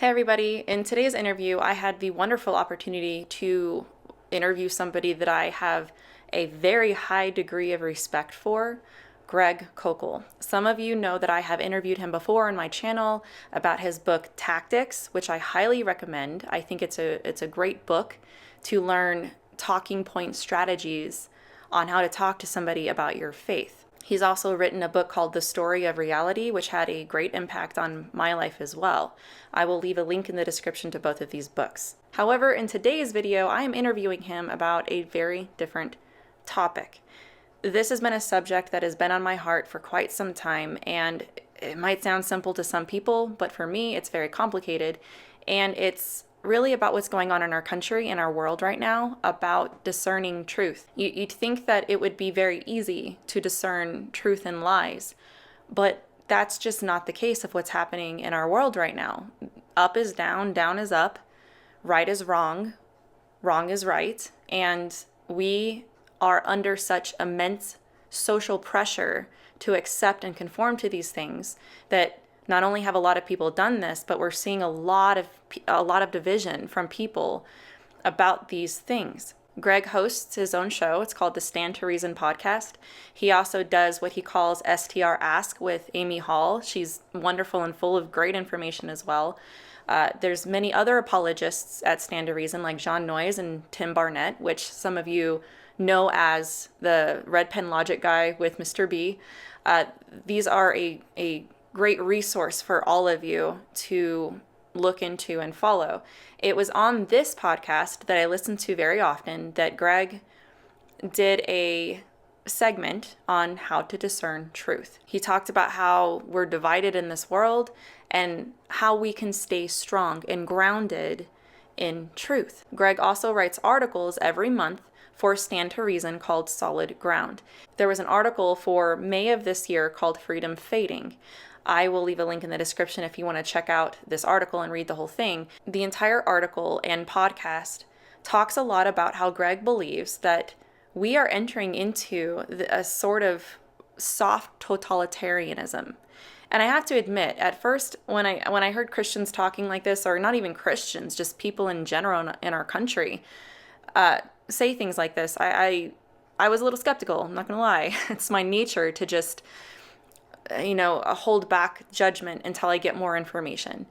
Hey everybody, in today's interview, I had the wonderful opportunity to interview somebody that I have a very high degree of respect for, Greg Koukl. Some of you know that I have interviewed him before on my channel about his book Tactics, which I highly recommend. I think it's a great book to learn talking point strategies on how to talk to somebody about your faith. He's also written a book called The Story of Reality, which had a great impact on my life as well. I will leave a link in the description to both of these books. However, in today's video, I am interviewing him about a very different topic. This has been a subject that has been on my heart for quite some time, and it might sound simple to some people, but for me, it's very complicated, and it's really about what's going on in our country and our world right now, about discerning truth. You'd think that it would be very easy to discern truth and lies, but that's just not the case of what's happening in our world right now. Up is down, down is up, right is wrong, wrong is right, and we are under such immense social pressure to accept and conform to these things that not only have a lot of people done this, but we're seeing a lot of division from people about these things. Greg hosts his own show. It's called the Stand to Reason podcast. He also does what he calls STR Ask with Amy Hall. She's wonderful and full of great information as well. There's many other apologists at Stand to Reason like John Noyes and Tim Barnett, which some of you know as the Red Pen Logic guy with Mr. B. These are a great resource for all of you to look into and follow. It was on this podcast that I listen to very often that Greg did a segment on how to discern truth. He talked about how we're divided in this world and how we can stay strong and grounded in truth. Greg also writes articles every month for Stand to Reason called Solid Ground. There was an article for May of this year called Freedom Fading. I will leave a link in the description if you want to check out this article and read the whole thing. The entire article and podcast talks a lot about how Greg believes that we are entering into a sort of soft totalitarianism. And I have to admit, at first, when I heard Christians talking like this, or not even Christians, just people in general in our country, say things like this, I was a little skeptical, I'm not going to lie. It's my nature to just hold back judgment until I get more information.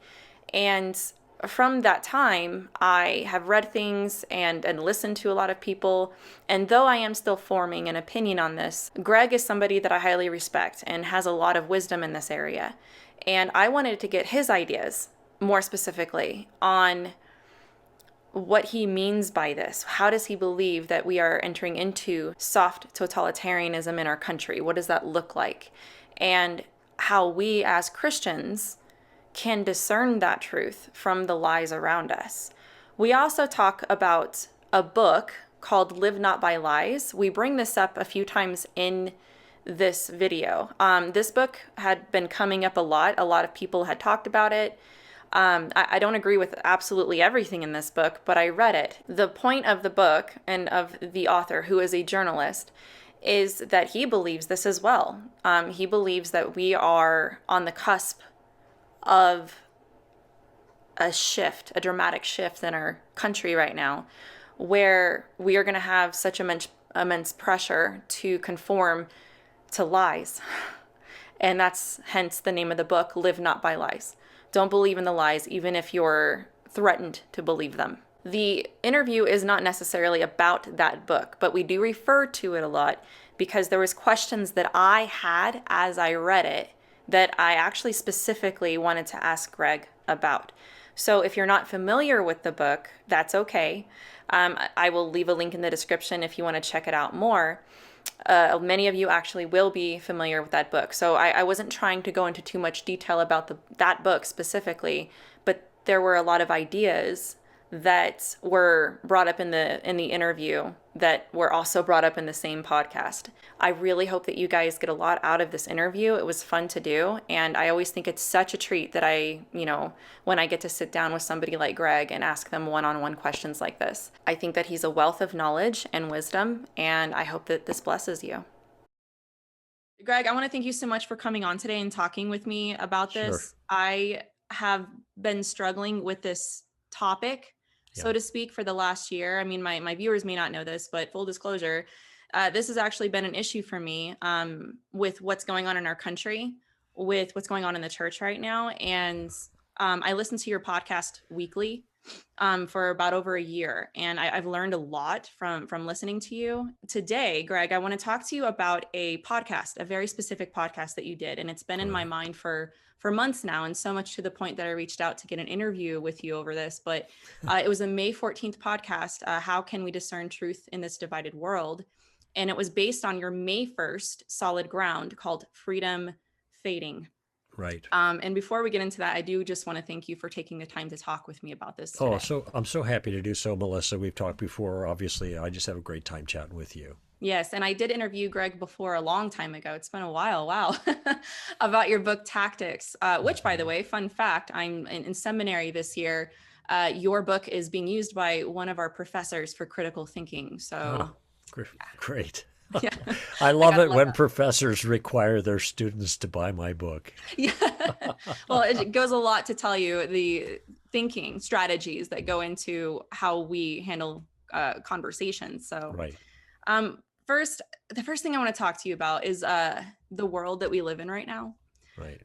And from that time, I have read things and listened to a lot of people. And though I am still forming an opinion on this, Greg is somebody that I highly respect and has a lot of wisdom in this area. And I wanted to get his ideas more specifically on what he means by this. How does he believe that we are entering into soft totalitarianism in our country? What does that look like? And how we as Christians can discern that truth from the lies around us. We also talk about a book called Live Not by Lies. We bring this up a few times in this video. This book had been coming up a lot. A lot of people had talked about it. I don't agree with absolutely everything in this book, but I read it. The point of the book and of the author, who is a journalist, is that he believes this as well. He believes that we are on the cusp of a shift, a dramatic shift in our country right now, where we are going to have such immense pressure to conform to lies. And that's hence the name of the book, Live Not by Lies. Don't believe in the lies, even if you're threatened to believe them. The interview is not necessarily about that book, but we do refer to it a lot because there was questions that I had as I read it that I actually specifically wanted to ask Greg about. So if you're not familiar with the book, that's okay. I will leave a link in the description if you want to check it out more. Many of you actually will be familiar with that book. So I wasn't trying to go into too much detail about that book specifically, but there were a lot of ideas that were brought up in the interview that were also brought up in the same podcast. I really hope that you guys get a lot out of this interview. It was fun to do, and I always think it's such a treat that when I get to sit down with somebody like Greg and ask them one-on-one questions like this. I think that he's a wealth of knowledge and wisdom, and I hope that this blesses you. Greg, I want to thank you so much for coming on today and talking with me about Sure. this. I have been struggling with this topic, so to speak, for the last year. I mean, my viewers may not know this, but full disclosure, this has actually been an issue for me with what's going on in our country, with what's going on in the church right now. And I listen to your podcast weekly for about over a year, and I've learned a lot from listening to you. Today, Greg, I want to talk to you about a podcast, a very specific podcast that you did, and it's been in my mind for months now, and so much to the point that I reached out to get an interview with you over this. But it was a May 14th podcast, How Can We Discern Truth in This Divided World? And it was based on your May 1st solid ground called Freedom Fading. Right. And before we get into that, I do just want to thank you for taking the time to talk with me about this today. Oh, so I'm so happy to do so, Melissa. We've talked before. Obviously, I just have a great time chatting with you. Yes, and I did interview Greg before a long time ago. It's been a while, wow, about your book Tactics, which, by the way, fun fact, I'm in seminary this year. Your book is being used by one of our professors for critical thinking. So great. Yeah. I love it when professors require their students to buy my book. Yeah. Well, it goes a lot to tell you the thinking strategies that go into how we handle conversations. So, right. The first thing I want to talk to you about is the world that we live in right now. Right.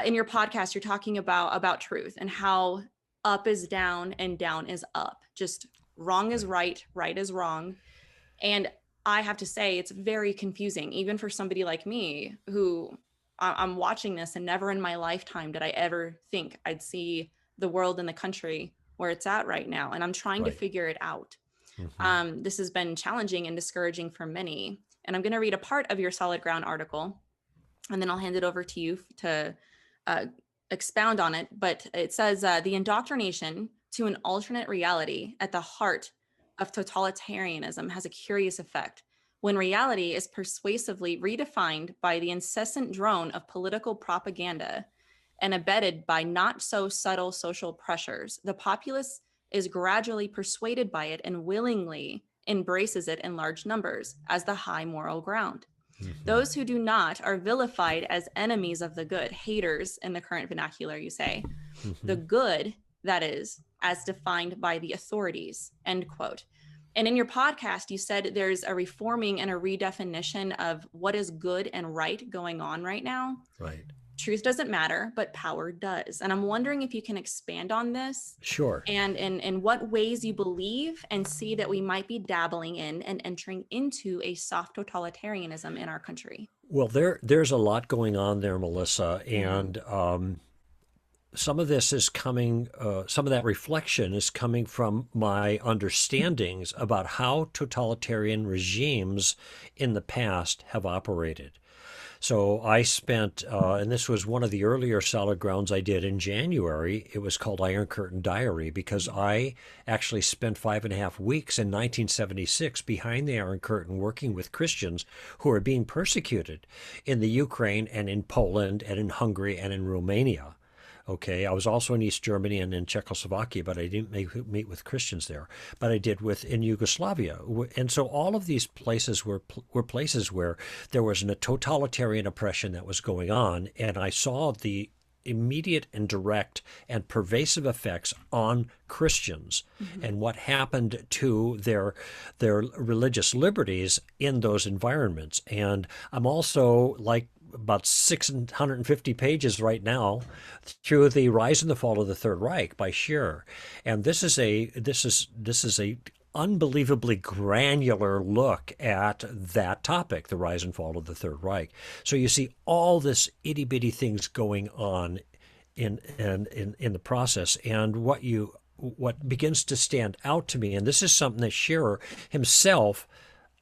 In your podcast, you're talking about truth and how up is down and down is up. Just wrong is right, right is wrong. And I have to say, it's very confusing, even for somebody like me, who I'm watching this, and never in my lifetime did I ever think I'd see the world and the country where it's at right now. And I'm trying to figure it out. Mm-hmm. This has been challenging and discouraging for many. And I'm going to read a part of your Solid Ground article, and then I'll hand it over to you to expound on it. But it says, the indoctrination to an alternate reality at the heart of totalitarianism has a curious effect. When reality is persuasively redefined by the incessant drone of political propaganda and abetted by not so subtle social pressures, the populace is gradually persuaded by it and willingly embraces it in large numbers as the high moral ground. Mm-hmm. Those who do not are vilified as enemies of the good, haters in the current vernacular, you say. Mm-hmm. The good, that is, as defined by the authorities, end quote. And in your podcast, you said there's a reforming and a redefinition of what is good and right going on right now. Right. Truth doesn't matter, but power does. And I'm wondering if you can expand on this. Sure. And in what ways you believe and see that we might be dabbling in and entering into a soft totalitarianism in our country. Well, there's a lot going on there, Melissa. And some of this is coming, some of that reflection is coming from my understandings about how totalitarian regimes in the past have operated. So I spent, and this was one of the earlier solid grounds I did in January. It was called Iron Curtain Diary, because I actually spent 5.5 weeks in 1976 behind the Iron Curtain working with Christians who were being persecuted in the Ukraine and in Poland and in Hungary and in Romania. Okay, I was also in East Germany and in Czechoslovakia, but I didn't meet with Christians there. But I did in Yugoslavia. And so all of these places were places where there was a totalitarian oppression that was going on. And I saw the immediate and direct and pervasive effects on Christians and what happened to their religious liberties in those environments. And I'm also about 650 pages right now through the Rise and the Fall of the Third Reich by Scherer. And this is a unbelievably granular look at that topic, the rise and fall of the Third Reich. So you see all this itty bitty things going on in the process. And what begins to stand out to me, and this is something that Scherer himself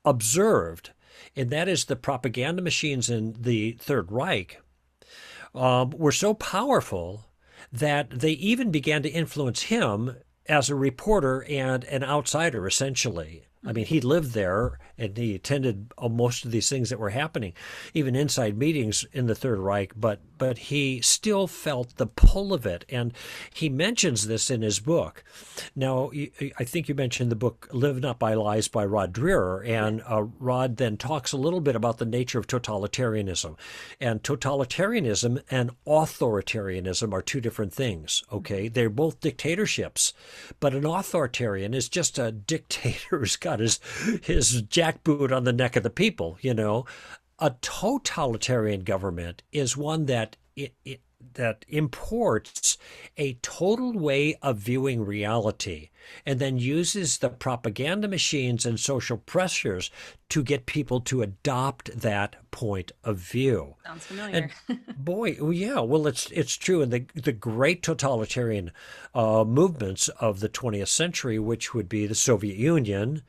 observed, and that is the propaganda machines in the Third Reich were so powerful that they even began to influence him as a reporter and an outsider, essentially. I mean, he lived there and he attended most of these things that were happening, even inside meetings in the Third Reich, but he still felt the pull of it. And he mentions this in his book. Now, I think you mentioned the book Live Not by Lies by Rod Dreher, and Rod then talks a little bit about the nature of totalitarianism. And totalitarianism and authoritarianism are two different things, okay? They're both dictatorships, but an authoritarian is just a dictator who's got his jackboot on the neck of the people, you know. A totalitarian government is one that that imports a total way of viewing reality and then uses the propaganda machines and social pressures to get people to adopt that point of view. Sounds familiar. And boy, yeah, well, it's true. And the great totalitarian movements of the 20th century, which would be the Soviet Union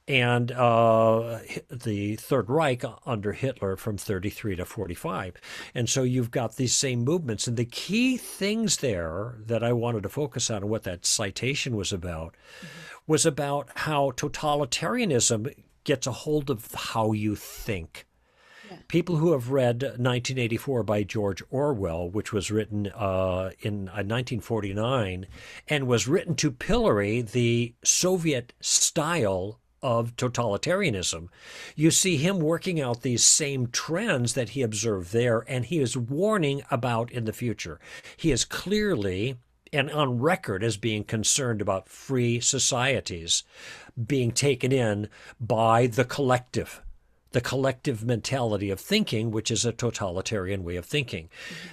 and the Third Reich under Hitler from 33 to 45. And so you've got these same movements. And the key things there that I wanted to focus on and what that citation was about how totalitarianism gets a hold of how you think. Yeah. People who have read 1984 by George Orwell, which was written in 1949 and was written to pillory the Soviet style of totalitarianism, you see him working out these same trends that he observed there, and he is warning about in the future. He is clearly and on record as being concerned about free societies being taken in by the collective mentality of thinking, which is a totalitarian way of thinking.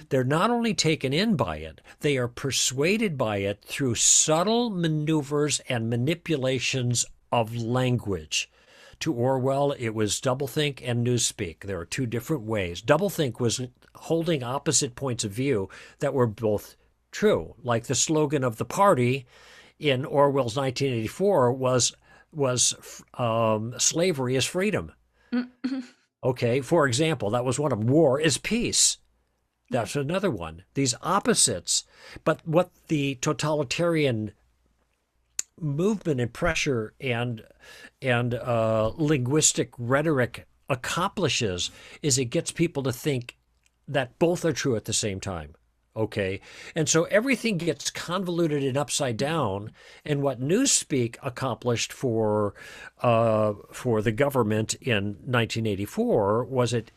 They're not only taken in by it, they are persuaded by it through subtle maneuvers and manipulations of language. To Orwell, it was doublethink and newspeak. There are two different ways. Doublethink was holding opposite points of view that were both true. Like the slogan of the party in Orwell's 1984 was slavery is freedom. Okay, for example, that was one of them. War is peace. That's another one. These opposites. But what the totalitarian movement and pressure and linguistic rhetoric accomplishes is it gets people to think that both are true at the same time. Okay, and so everything gets convoluted and upside down. And what Newspeak accomplished for the government in 1984 was it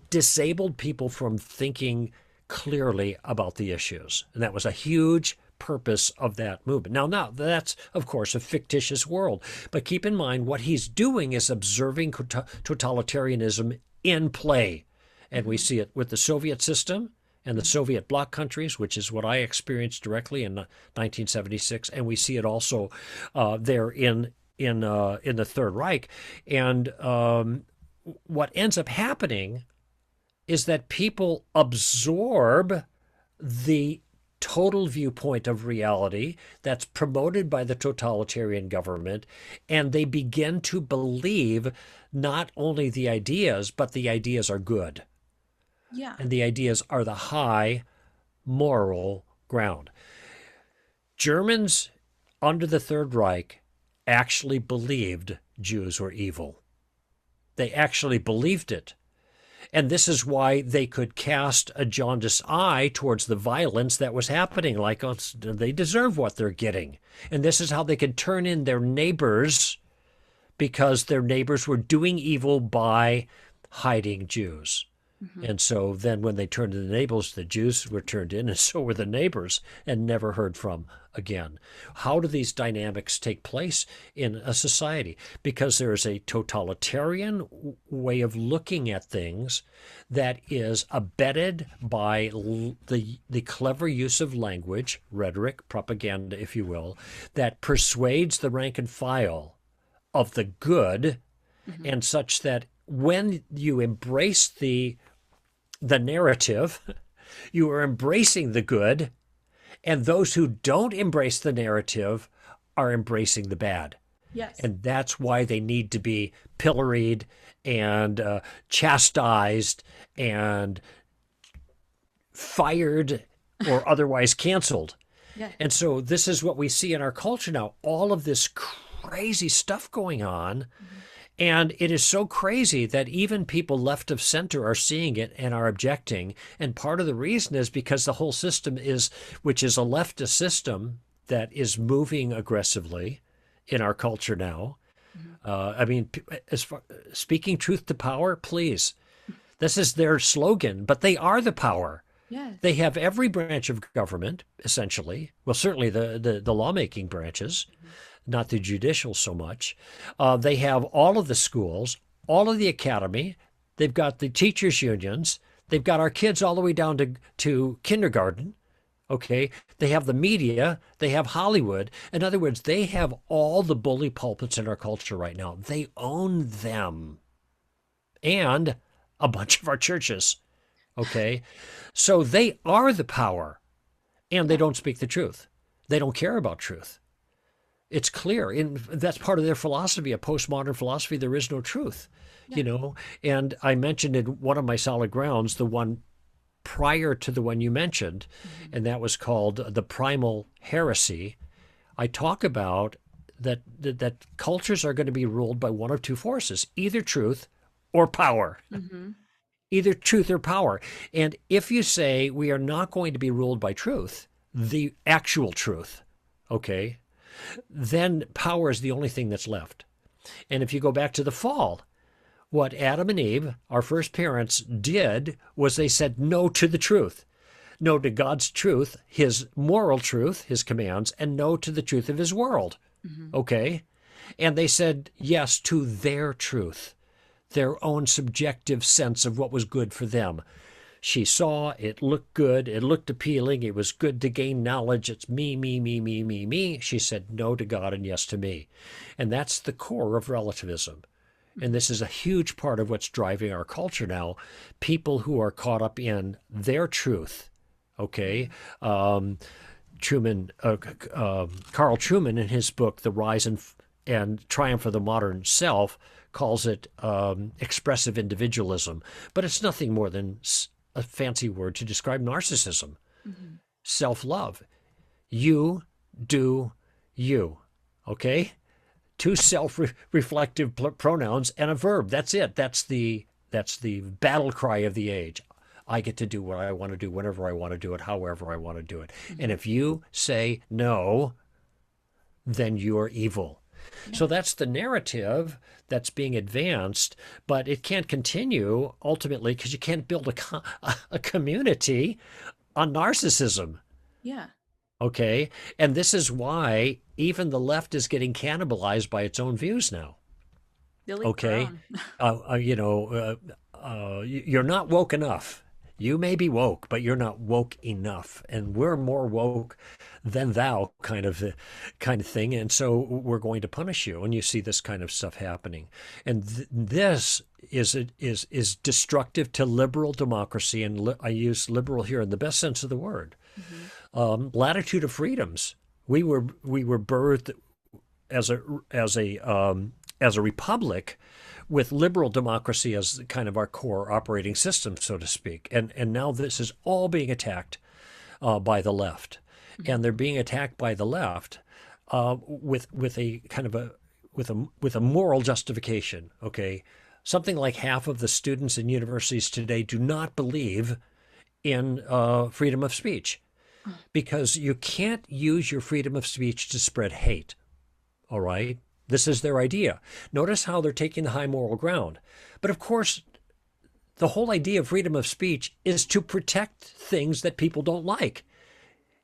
disabled people from thinking clearly about the issues, and that was a huge purpose of that movement. Now that's of course a fictitious world, but keep in mind what he's doing is observing totalitarianism in play, and we see it with the Soviet system and the Soviet bloc countries, which is what I experienced directly in 1976, and we see it also there in the Third Reich. And what ends up happening is that people absorb the total viewpoint of reality that's promoted by the totalitarian government, and they begin to believe not only the ideas, but the ideas are good. Yeah. And the ideas are the high moral ground. Germans under the Third Reich actually believed Jews were evil. They actually believed it. And this is why they could cast a jaundiced eye towards the violence that was happening, like they deserve what they're getting. And this is how they could turn in their neighbors because their neighbors were doing evil by hiding Jews. And so then when they turned to the neighbors, the Jews were turned in, and so were the neighbors, and never heard from again. How do these dynamics take place in a society? Because there is a totalitarian way of looking at things that is abetted by the clever use of language, rhetoric, propaganda, if you will, that persuades the rank and file of the good, and such that when you embrace the narrative, you are embracing the good, and those who don't embrace the narrative are embracing the bad. Yes. And that's why they need to be pilloried and chastised and fired or otherwise canceled. Yeah. And so this is what we see in our culture now. All of this crazy stuff going on. And it is so crazy that even people left of center are seeing it and are objecting. And part of the reason is because the whole system which is a leftist system that is moving aggressively in our culture now. I mean, speaking truth to power, please. This is their slogan, but they are the power. Yes. They have every branch of government, essentially. Well, certainly the lawmaking branches, not the judicial so much. They have all of the schools, all of the academy. They've got the teachers' unions. They've got our kids all the way down to kindergarten. Okay. They have the media. They have Hollywood. In other words, they have all the bully pulpits in our culture right now. They own them. And a bunch of our churches. Okay. So they are the power. And they don't speak the truth. They don't care about truth. It's clear. And that's part of their philosophy, a postmodern philosophy. There is no truth, And I mentioned in one of my solid grounds, the one prior to the one you mentioned, and that was called the primal heresy. I talk about that cultures are going to be ruled by one of two forces, either truth or power. Either truth or power. And if you say we are not going to be ruled by truth, the actual truth, okay, then power is the only thing that's left. And if you go back to the fall, what Adam and Eve, our first parents, did was they said no to the truth. No to God's truth, his moral truth, his commands, and no to the truth of his world. Okay? And they said yes to their truth, their own subjective sense of what was good for them. She saw, it looked good, it looked appealing, it was good to gain knowledge, it's me, me, me, me, me, me. She said no to God and yes to me. And that's the core of relativism. And this is a huge part of what's driving our culture now. People who are caught up in their truth, okay? Carl Trueman, in his book, The Rise and Triumph of the Modern Self, calls it expressive individualism. But it's nothing more than a fancy word to describe narcissism, self-love. You do you, okay? Two self-reflective pronouns and a verb. That's it. That's the battle cry of the age. I get to do what I want to do whenever I want to do it, however I want to do it. And if you say no, then you're evil. So that's the narrative that's being advanced, but it can't continue ultimately because you can't build a community on narcissism. Yeah. Okay. And this is why even the left is getting cannibalized by its own views now. Okay. You're not woke enough. You may be woke, but you're not woke enough. And we're more woke than thou kind of thing. And so we're going to punish you. And you see this kind of stuff happening. And this is destructive to liberal democracy. And I use liberal here in the best sense of the word. Latitude of freedoms. We were birthed as a republic with liberal democracy as kind of our core operating system, so to speak. And now this is all being attacked by the left. And they're being attacked by the left with a kind of with a moral justification. Okay, something like half of the students in universities today do not believe in freedom of speech, because you can't use your freedom of speech to spread hate. All right. This is their idea. Notice how they're taking the high moral ground. But of course, the whole idea of freedom of speech is to protect things that people don't like.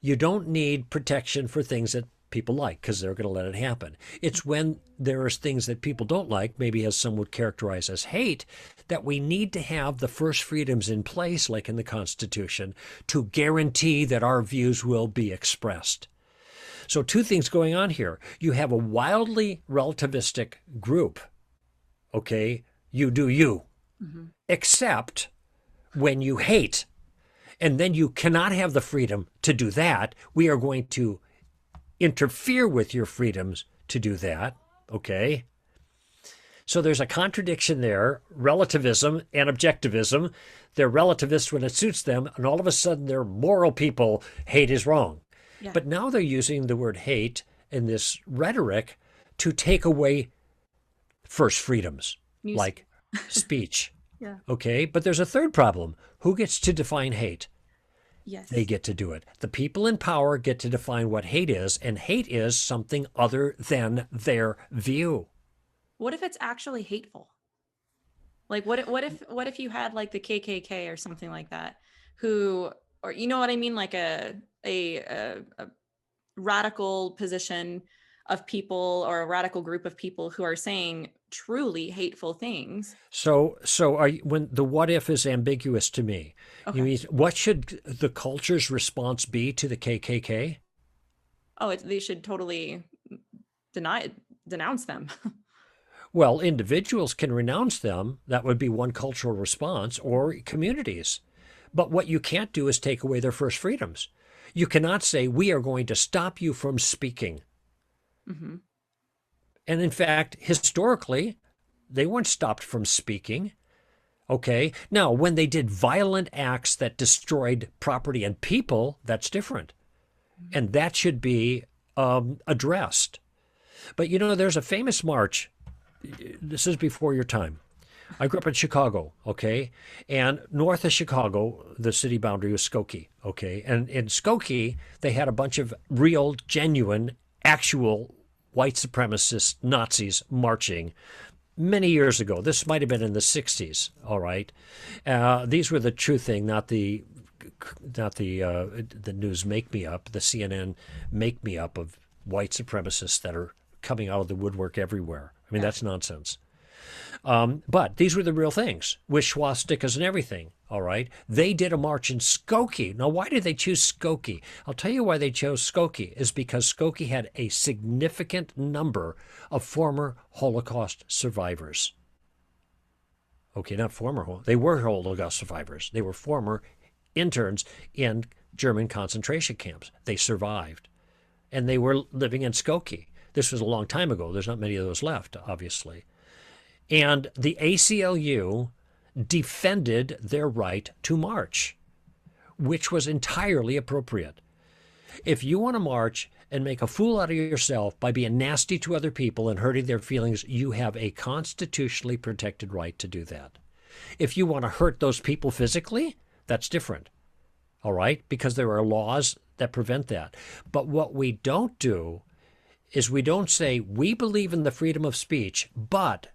You don't need protection for things that people like because they're going to let it happen. It's when there are things that people don't like, maybe as some would characterize as hate, that we need to have the first freedoms in place, like in the Constitution, to guarantee that our views will be expressed. So two things going on here. You have a wildly relativistic group, okay? You do you, except when you hate. And then you cannot have the freedom to do that. We are going to interfere with your freedoms to do that, okay? So there's a contradiction there, relativism and objectivism. They're relativists when it suits them, and all of a sudden they're moral people. Hate is wrong. Yeah. But now they're using the word hate in this rhetoric to take away first freedoms News. like speech. Yeah. Okay, but there's a third problem. Who gets to define hate? They Yes. get to do it. The people in power get to define what hate is, and hate is something other than their view. What if it's actually hateful? Like what if you had like the KKK or something like that, who, or you know what I mean, like a radical position of people, or a radical group of people who are saying truly hateful things. So when the what if is ambiguous to me, you Okay. mean what should the culture's response be to the KKK? Oh, they should totally deny denounce them. Well, individuals can renounce them. That would be one cultural response, or communities. But what you can't do is take away their first freedoms. You cannot say, we are going to stop you from speaking. Hmm. And in fact, historically, they weren't stopped from speaking. Okay. Now, when they did violent acts that destroyed property and people, that's different. And that should be addressed. But you know, there's a famous march. This is before your time. I grew up in Chicago, okay? And north of Chicago, the city boundary was Skokie, okay? And in Skokie, they had a bunch of real, genuine, actual white supremacist Nazis marching many years ago. This might have been in the 60s, all right? These were the true thing, not the news make me up, the CNN make me up of white supremacists that are coming out of the woodwork everywhere. I mean, that's nonsense. But these were the real things, with swastikas and everything, all right? They did a march in Skokie. Now, why did they choose Skokie? I'll tell you why they chose Skokie, is because Skokie had a significant number of former Holocaust survivors. Okay, not former, they were Holocaust survivors. They were former interns in German concentration camps. They survived. And they were living in Skokie. This was a long time ago. There's not many of those left, obviously. And the ACLU defended their right to march, which was entirely appropriate. If you want to march and make a fool out of yourself by being nasty to other people and hurting their feelings, you have a constitutionally protected right to do that. If you want to hurt those people physically, that's different, all right? Because there are laws that prevent that. But what we don't do is we don't say we believe in the freedom of speech, but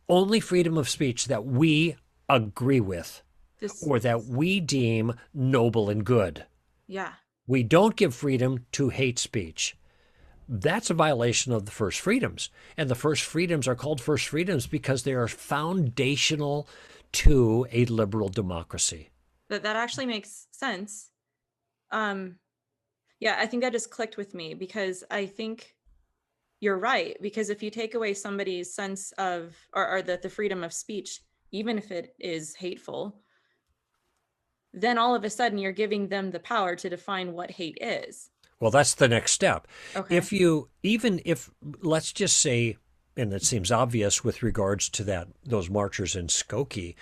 only freedom of speech that we agree with or that we deem noble and good. Yeah. We don't give freedom to hate speech. That's a violation of the first freedoms. And the first freedoms are called first freedoms because they are foundational to a liberal democracy. That actually makes sense. Yeah, I think that just clicked with me, because I think you're right. Because if you take away somebody's sense of, or the freedom of speech, even if it is hateful, then all of a sudden you're giving them the power to define what hate is. Well, that's the next step. Okay. Even if, let's just say, and it seems obvious with regards to those marchers in Skokie,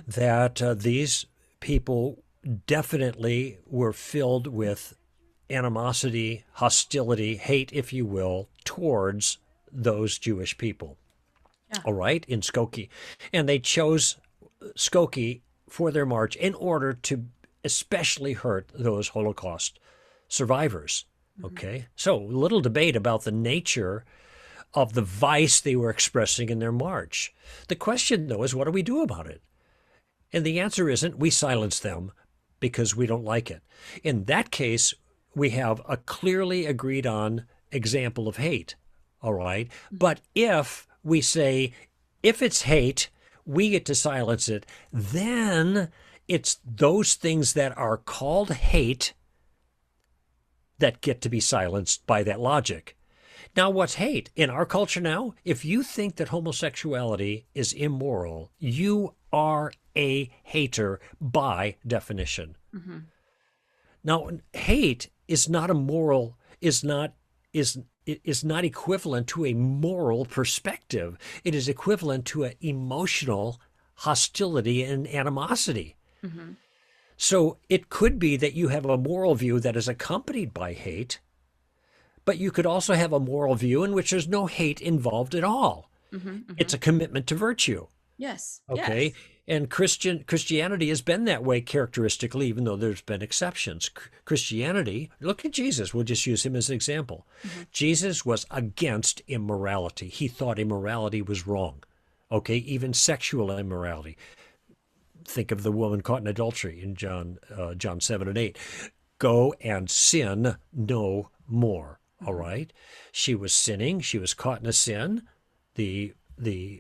that these people definitely were filled with animosity, hostility, hate, if you will, towards those Jewish people. Yeah. All right, in Skokie. And they chose Skokie for their march in order to especially hurt those Holocaust survivors. Okay, so little debate about the nature of the vice they were expressing in their march. The question, though, is what do we do about it? And the answer isn't we silence them because we don't like it. In that case, we have a clearly agreed on example of hate, all right? But if we say, if it's hate, we get to silence it, then it's those things that are called hate that get to be silenced by that logic. Now, what's hate? In our culture now, if you think that homosexuality is immoral, you are a hater by definition. Mm-hmm. Now, hate is not a moral, is not equivalent to a moral perspective. It is equivalent to an emotional hostility and animosity. Mm-hmm. So it could be that you have a moral view that is accompanied by hate, But you could also have a moral view in which there's no hate involved at all. Mm-hmm, It's mm-hmm. a commitment to virtue. Yes, Okay. yes. And Christianity has been that way characteristically, even though there's been exceptions. Christianity, look at Jesus. We'll just use him as an example. Mm-hmm. Jesus was against immorality. He thought immorality was wrong. Okay. Even sexual immorality. Think of the woman caught in adultery in John 7 and 8. Go and sin no more. All Mm-hmm. right. She was sinning. She was caught in a sin. The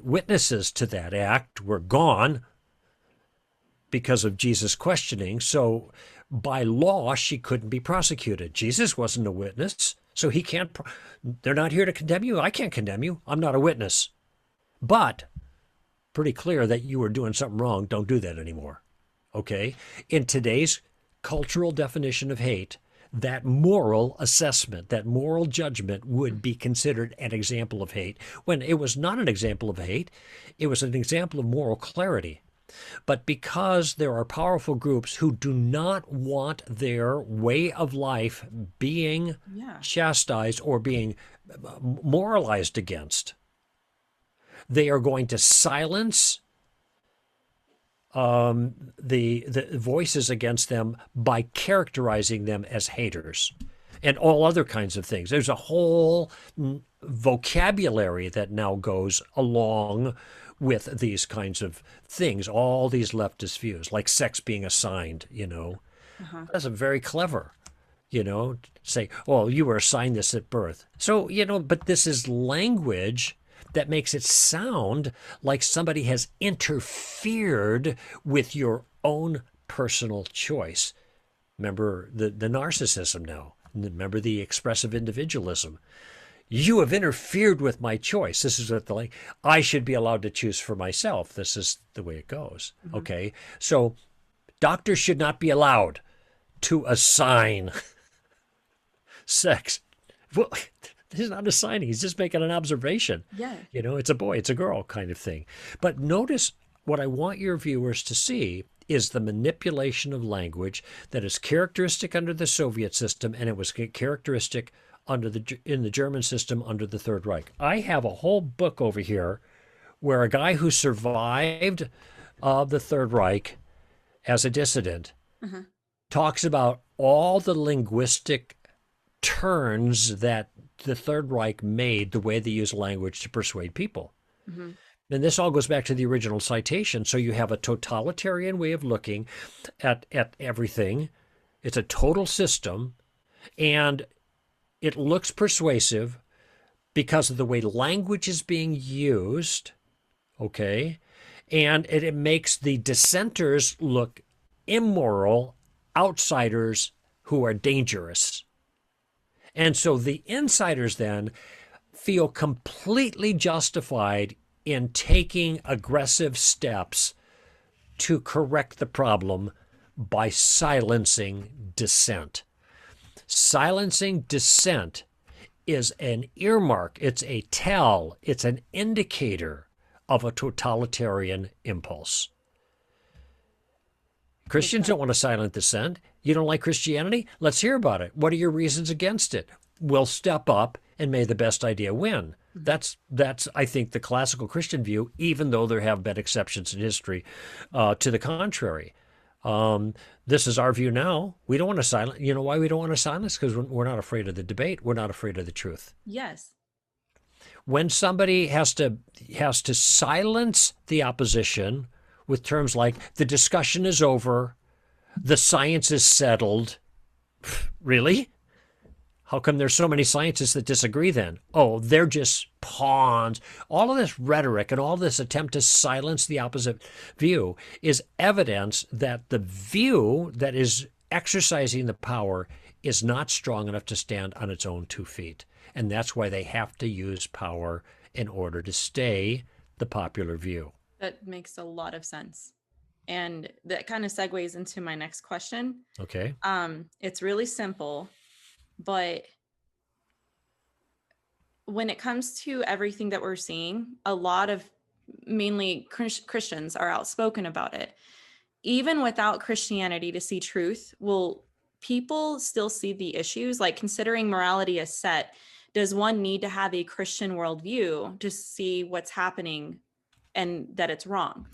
witnesses to that act were gone because of Jesus' questioning. So by law, she couldn't be prosecuted. Jesus wasn't a witness, so he can't. They're not here to condemn you. I can't condemn you. I'm not a witness. But pretty clear that you were doing something wrong. Don't do that anymore. Okay? In today's cultural definition of hate, that moral assessment, that moral judgment would be considered an example of hate, when it was not an example of hate, it was an example of moral clarity. But because there are powerful groups who do not want their way of life being Yeah. chastised or being moralized against, they are going to silence the voices against them by characterizing them as haters and all other kinds of things. There's a whole vocabulary that now goes along with these kinds of things, all these leftist views, like sex being assigned, Uh-huh. That's a very clever, say, oh, you were assigned this at birth. So, but this is language that makes it sound like somebody has interfered with your own personal choice. Remember the narcissism now. Remember the expressive individualism. You have interfered with my choice. This is what I should be allowed to choose for myself. This is the way it goes. Mm-hmm. Okay. So doctors should not be allowed to assign sex. Well, he's not assigning. He's just making an observation. Yeah. It's a boy, it's a girl kind of thing. But notice what I want your viewers to see is the manipulation of language that is characteristic under the Soviet system, and it was characteristic in the German system under the Third Reich. I have a whole book over here where a guy who survived the Third Reich as a dissident Uh-huh. talks about all the linguistic turns that the Third Reich made the way they use language to persuade people. Mm-hmm. And this all goes back to the original citation. So you have a totalitarian way of looking at everything. It's a total system, and it looks persuasive because of the way language is being used, okay? And it makes the dissenters look immoral, outsiders who are dangerous. And so the insiders then feel completely justified in taking aggressive steps to correct the problem by silencing dissent. Silencing dissent is an earmark, it's a tell, it's an indicator of a totalitarian impulse. Christians don't want to silence dissent. You don't like Christianity? Let's hear about it. What are your reasons against it? We'll step up and may the best idea win. That's I think the classical Christian view, even though there have been exceptions in history to the contrary. This is our view now. We don't want to silence. You know why we don't want to silence? Because we're not afraid of the debate. We're not afraid of the truth. Yes. When somebody has to silence the opposition with terms like the discussion is over, the science is settled. Really? How come there's so many scientists that disagree then? Oh, they're just pawns. All of this rhetoric and all this attempt to silence the opposite view is evidence that the view that is exercising the power is not strong enough to stand on its own 2 feet. And that's why they have to use power in order to stay the popular view. That makes a lot of sense. And that kind of segues into my next question. Okay. It's really simple, but when it comes to everything that we're seeing, a lot of mainly Christians are outspoken about it. Even without Christianity, to see truth will people still see the issues, like considering morality as set. Does one need to have a Christian worldview to see what's happening and that it's wrong?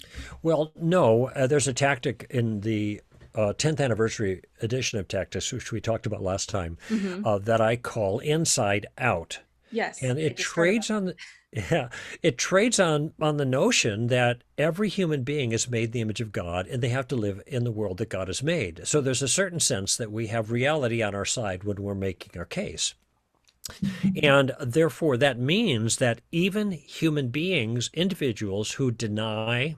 Well, no, there's a tactic in the 10th anniversary edition of Tactics, which we talked about last time, that I call inside out. Yes, And I it just heard about trades on the yeah, it trades on the notion that every human being is made in the image of God and they have to live in the world that God has made. So there's a certain sense that we have reality on our side when we're making our case. And therefore that means that even human beings, individuals who deny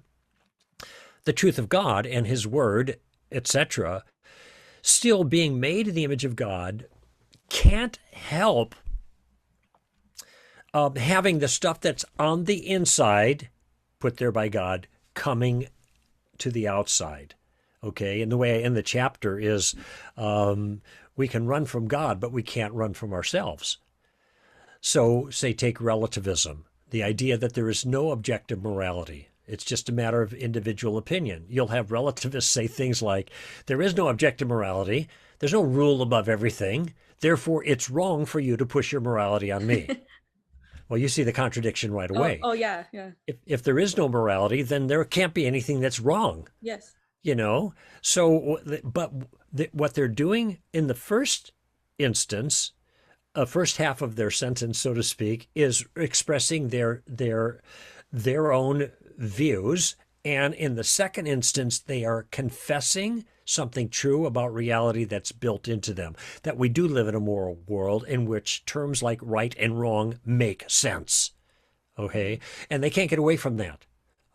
the truth of God and his word, etc., still being made in the image of God, can't help having the stuff that's on the inside, put there by God, coming to the outside. Okay, and the way I end the chapter is we can run from God, but we can't run from ourselves. So, say, take relativism, the idea that there is no objective morality. It's just a matter of individual opinion. You'll have relativists say things like, there is no objective morality, there's no rule above everything, therefore it's wrong for you to push your morality on me. Well, you see the contradiction right Oh, away. oh yeah, yeah. If there is no morality, then there can't be anything that's wrong, Yes. you know? So, but what they're doing in the first instance, first half of their sentence, so to speak, is expressing their own views. And in the second instance, they are confessing something true about reality that's built into them, that we do live in a moral world in which terms like right and wrong make sense. Okay? And they can't get away from that.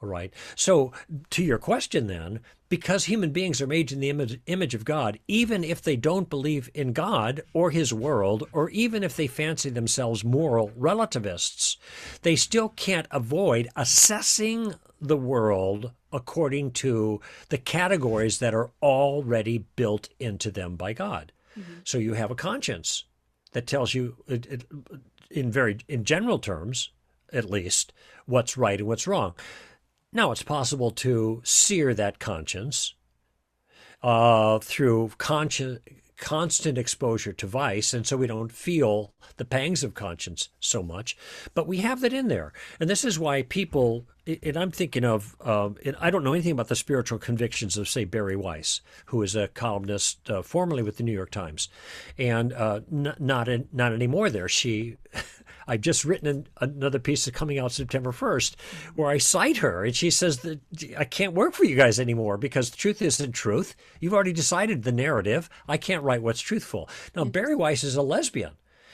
All right. So, to your question then, because human beings are made in the image of God, even if they don't believe in God or his world, or even if they fancy themselves moral relativists, they still can't avoid assessing the world according to the categories that are already built into them by God. Mm-hmm. So you have a conscience that tells you, in general terms, at least, what's right and what's wrong. Now, it's possible to sear that conscience through constant exposure to vice, and so we don't feel the pangs of conscience so much. But we have that in there. And this is why people, and I'm thinking of, and I don't know anything about the spiritual convictions of, say, Barry Weiss, who is a columnist formerly with the New York Times, and not anymore there. I've just written another piece coming out September 1st where I cite her, and she says that I can't work for you guys anymore because the truth isn't truth. You've already decided the narrative. I can't write what's truthful. Now, Barry Weiss is a lesbian,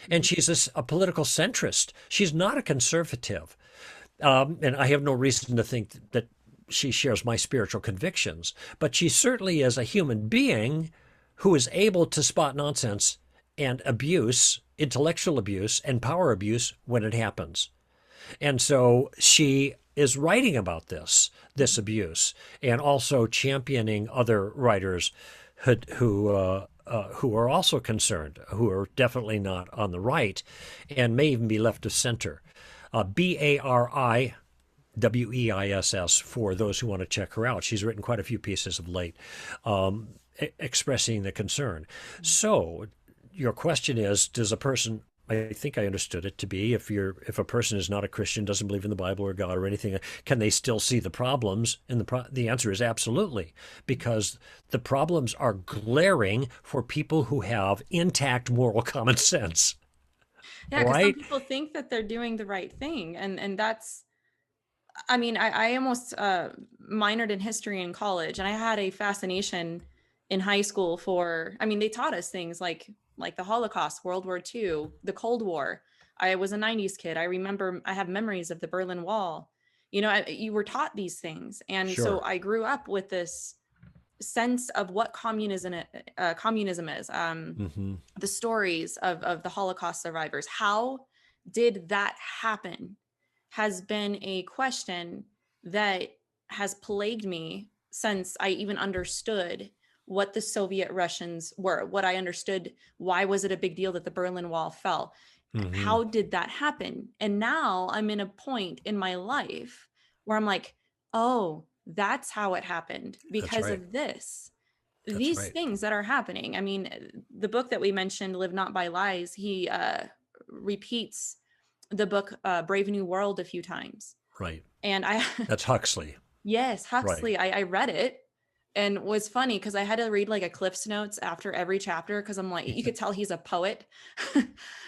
and she's a political centrist. She's not a conservative. And I have no reason to think that she shares my spiritual convictions, but she certainly is a human being who is able to spot nonsense and abuse, intellectual abuse and power abuse when it happens. And so she is writing about this abuse, and also championing other writers who are also concerned, who are definitely not on the right and may even be left of center. BARIWEISS for those who want to check her out. She's written quite a few pieces of late expressing the concern. So your question is, does a person, I think I understood it to be, if a person is not a Christian, doesn't believe in the Bible or God or anything, can they still see the problems? And the answer is absolutely, because the problems are glaring for people who have intact moral common sense. Yeah, because some Right? people think that they're doing the right thing, and that's, I mean, I almost minored in history in college, and I had a fascination in high school for, I mean, they taught us things like the Holocaust, World War II, the Cold War. I was a 90s kid. I remember, I have memories of the Berlin Wall. You know, you were taught these things. And so Sure. I grew up with this sense of what communism is, Mm-hmm. the stories of the Holocaust survivors. How did that happen has been a question that has plagued me since I even understood what the Soviet Russians were, what I understood. Why was it a big deal that the Berlin Wall fell? Mm-hmm. How did that happen? And now I'm in a point in my life where I'm like, oh, that's how it happened That's because right. of this. That's these right. things that are happening. I mean, the book that we mentioned, Live Not by Lies, he repeats the book Brave New World a few times. Right. And I, That's Huxley. yes, Right. Huxley, I read it and it was funny because I had to read like a Cliff's Notes after every chapter because I'm like, you could tell he's a poet.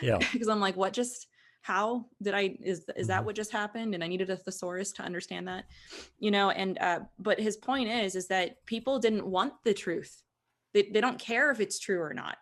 Yeah. Because I'm like, what just, how did is that Mhm. what just happened? And I needed a thesaurus to understand that, and, but his point is that people didn't want the truth. They don't care if it's true or not.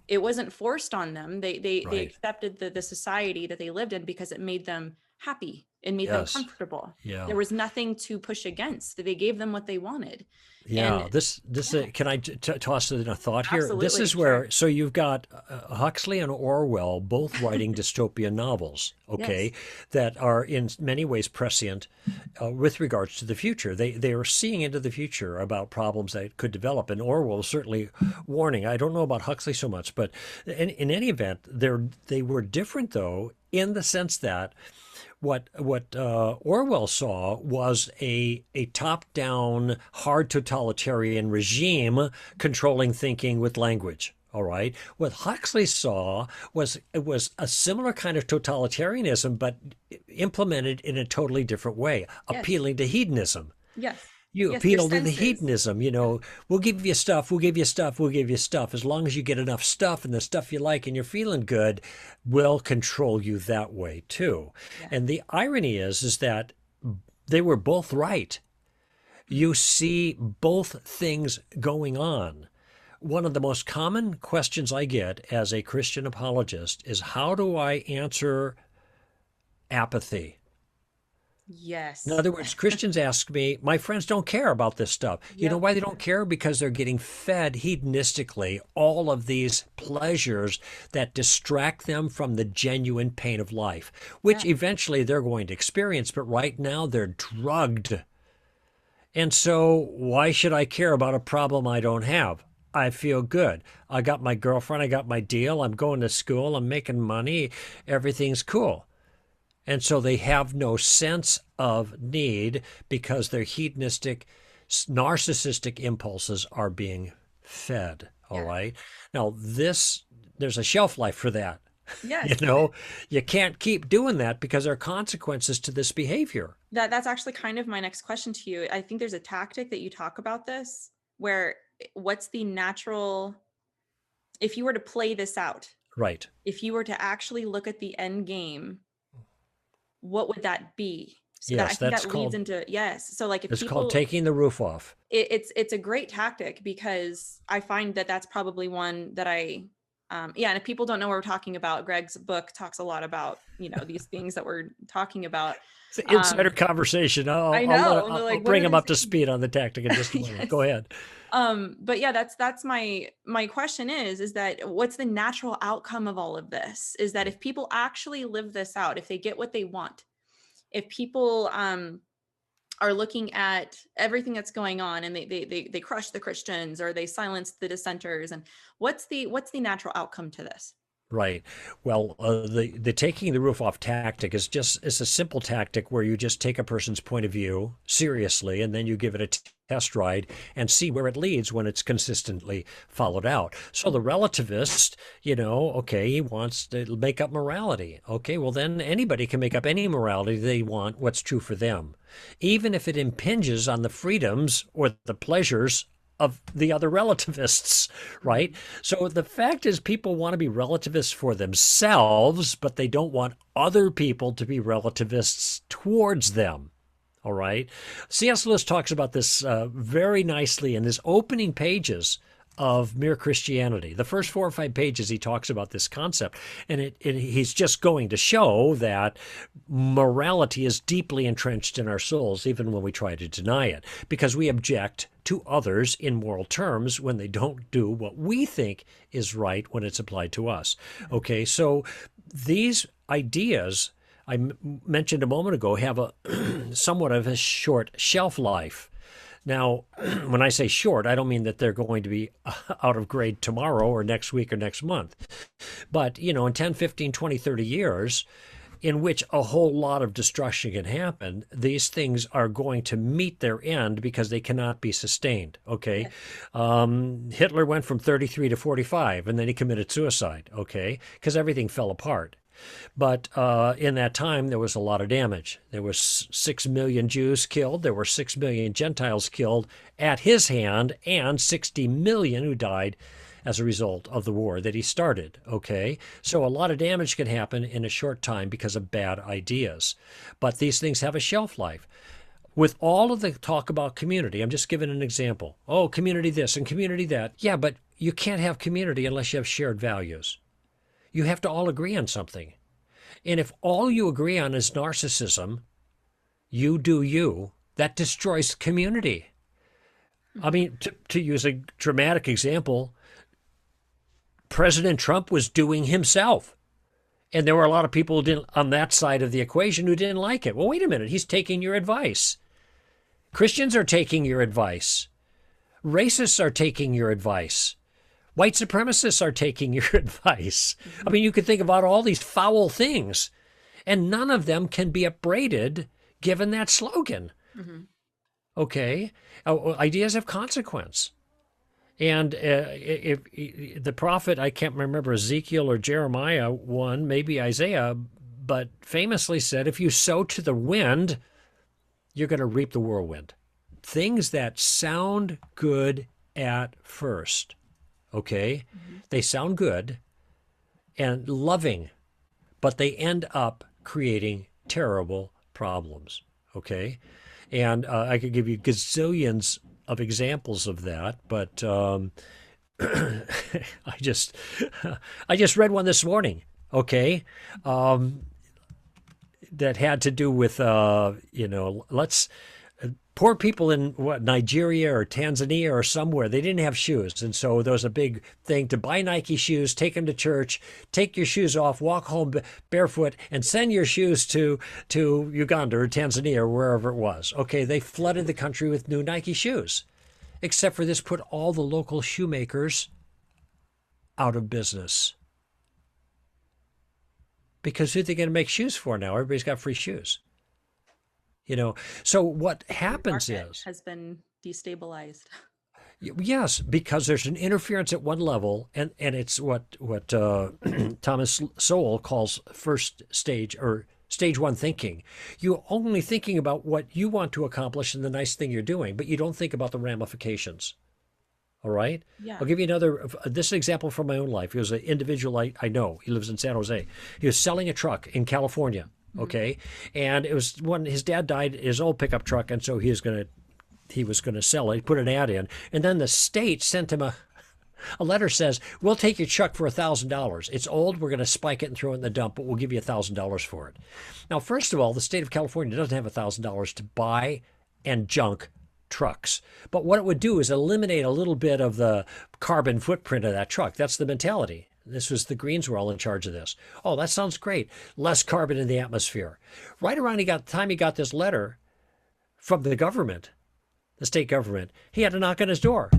It wasn't forced on them. They Right. accepted the society that they lived in because it made them happy. It made them Yes. comfortable. Yeah. There was nothing to push against. They gave them what they wanted. And Yeah, this yeah, can I toss in a thought here? This absolutely. is Sure. where so you've got Huxley and Orwell both writing dystopian novels, Yes. okay, that are in many ways prescient with regards to the future. They are seeing into the future about problems that could develop, and Orwell was certainly warning. I don't know about Huxley so much, but in any event, they were different though in the sense that what Orwell saw was a top-down, hard totalitarian regime controlling thinking with language. All right. What Huxley saw was a similar kind of totalitarianism, but implemented in a totally different way, Yes. appealing to hedonism. Yes. You Yes. Your appeal to the senses. hedonism, Yeah. we'll give you stuff, we'll give you stuff, we'll give you stuff. As long as you get enough stuff and the stuff you like and you're feeling good, we'll control you that way too. Yeah. And the irony is that they were both right. You see both things going on. One of the most common questions I get as a Christian apologist is how do I answer apathy? In Yes. other words, Christians ask me, my friends don't care about this stuff. You know Yep. why they don't care? Because they're getting fed hedonistically all of these pleasures that distract them from the genuine pain of life, which Yeah. eventually they're going to experience. But right now they're drugged. And so why should I care about a problem I don't have? I feel good. I got my girlfriend. I got my deal. I'm going to school. I'm making money. Everything's cool. And so they have no sense of need because their hedonistic, narcissistic impulses are being fed. All Yeah. right. Now, there's a shelf life for that. You Yes. know, you can't keep doing that because there are consequences to this behavior. That's actually kind of my next question to you. I think there's a tactic that you talk about this where what's the natural, if you were to play this out, Right. if you were to actually look at the end game, what would that be? So that I Yes, think that leads into, yes. So like if it's called people, taking the roof off. it's a great tactic because I find that that's probably one that yeah. And if people don't know what we're talking about, Greg's book talks a lot about, these things that we're talking about. It's an insider Um, conversation. I know. I'm I'll like, what bring are him they up to saying? speed on the tactic in just a moment. Yes. Go ahead. But yeah, that's my question is that what's the natural outcome of all of this? Is that if people actually live this out, if they get what they want, if people are looking at everything that's going on and they crush the Christians or they silence the dissenters, and what's the natural outcome to this? Right. Well, the taking the roof off tactic it's a simple tactic where you just take a person's point of view seriously and then you give it a test ride and see where it leads when it's consistently followed out. So the relativist, okay, he wants to make up morality. Okay, well then anybody can make up any morality they want, what's true for them, even if it impinges on the freedoms or the pleasures of the other relativists, right? So the fact is, people want to be relativists for themselves, but they don't want other people to be relativists towards them. All right. C.S. Lewis talks about this very nicely in his opening pages of Mere Christianity. The first 4 or 5 pages, he talks about this concept, and he's just going to show that morality is deeply entrenched in our souls, even when we try to deny it, because we object to others in moral terms when they don't do what we think is right when it's applied to us. Okay, so these ideas I mentioned a moment ago have a somewhat of a short shelf life. Now, when I say short, I don't mean that they're going to be out of grade tomorrow or next week or next month. But, in 10, 15, 20, 30 years, in which a whole lot of destruction can happen, these things are going to meet their end because they cannot be sustained. Okay. Hitler went from 33 to 45 and then he committed suicide. Okay. Because everything fell apart. But in that time, there was a lot of damage. There was 6 million Jews killed. There were 6 million Gentiles killed at his hand, and 60 million who died as a result of the war that he started. Okay, so a lot of damage can happen in a short time because of bad ideas. But these things have a shelf life. With all of the talk about community, I'm just giving an example. Oh, community this and community that. Yeah, but you can't have community unless you have shared values. You have to all agree on something. And if all you agree on is narcissism, you do you, that destroys community. I mean, to use a dramatic example, President Trump was doing himself. And there were a lot of people who didn't, on that side of the equation, who didn't like it. Well, wait a minute, he's taking your advice. Christians are taking your advice. Racists are taking your advice. White supremacists are taking your advice. I mean, you could think about all these foul things, and none of them can be upbraided given that slogan. Okay? Ideas have consequence. And if the prophet, I can't remember Ezekiel or Jeremiah one, maybe Isaiah, but famously said, if you sow to the wind, you're going to reap the whirlwind. Things that sound good at first, okay? They sound good and loving, but they end up creating terrible problems, okay? And I could give you gazillions of examples of that, but I just read one this morning, okay, that had to do with poor people in Nigeria or Tanzania or somewhere, they didn't have shoes, and so there was a big thing to buy Nike shoes, take them to church, take your shoes off, walk home barefoot, and send your shoes to Uganda or Tanzania or wherever it was. Okay, they flooded the country with new Nike shoes, except for this put all the local shoemakers out of business. Because who are they going to make shoes for now? Everybody's got free shoes. So what happens is has been destabilized. Yes, because there's an interference at one level, and it's what Thomas Sowell calls first stage or stage one thinking. You're only thinking about what you want to accomplish and the nice thing you're doing, but you don't think about the ramifications. All right? Yeah. I'll give you this example from my own life. He was an individual I know. He lives in San Jose. He was selling a truck in California. Okay. And it was when his dad died, his old pickup truck. And so he was going to sell it. He put an ad in. And then the state sent him a letter says, we'll take your truck for $1,000. It's old. We're going to spike it and throw it in the dump, but we'll give you $1,000 for it. Now, first of all, the state of California doesn't have $1,000 to buy and junk trucks. But what it would do is eliminate a little bit of the carbon footprint of that truck. That's the mentality. This was the Greens were all in charge of this. Oh, that sounds great. Less carbon in the atmosphere. Right around the time he got this letter from the government, the state government, he had to knock on his door.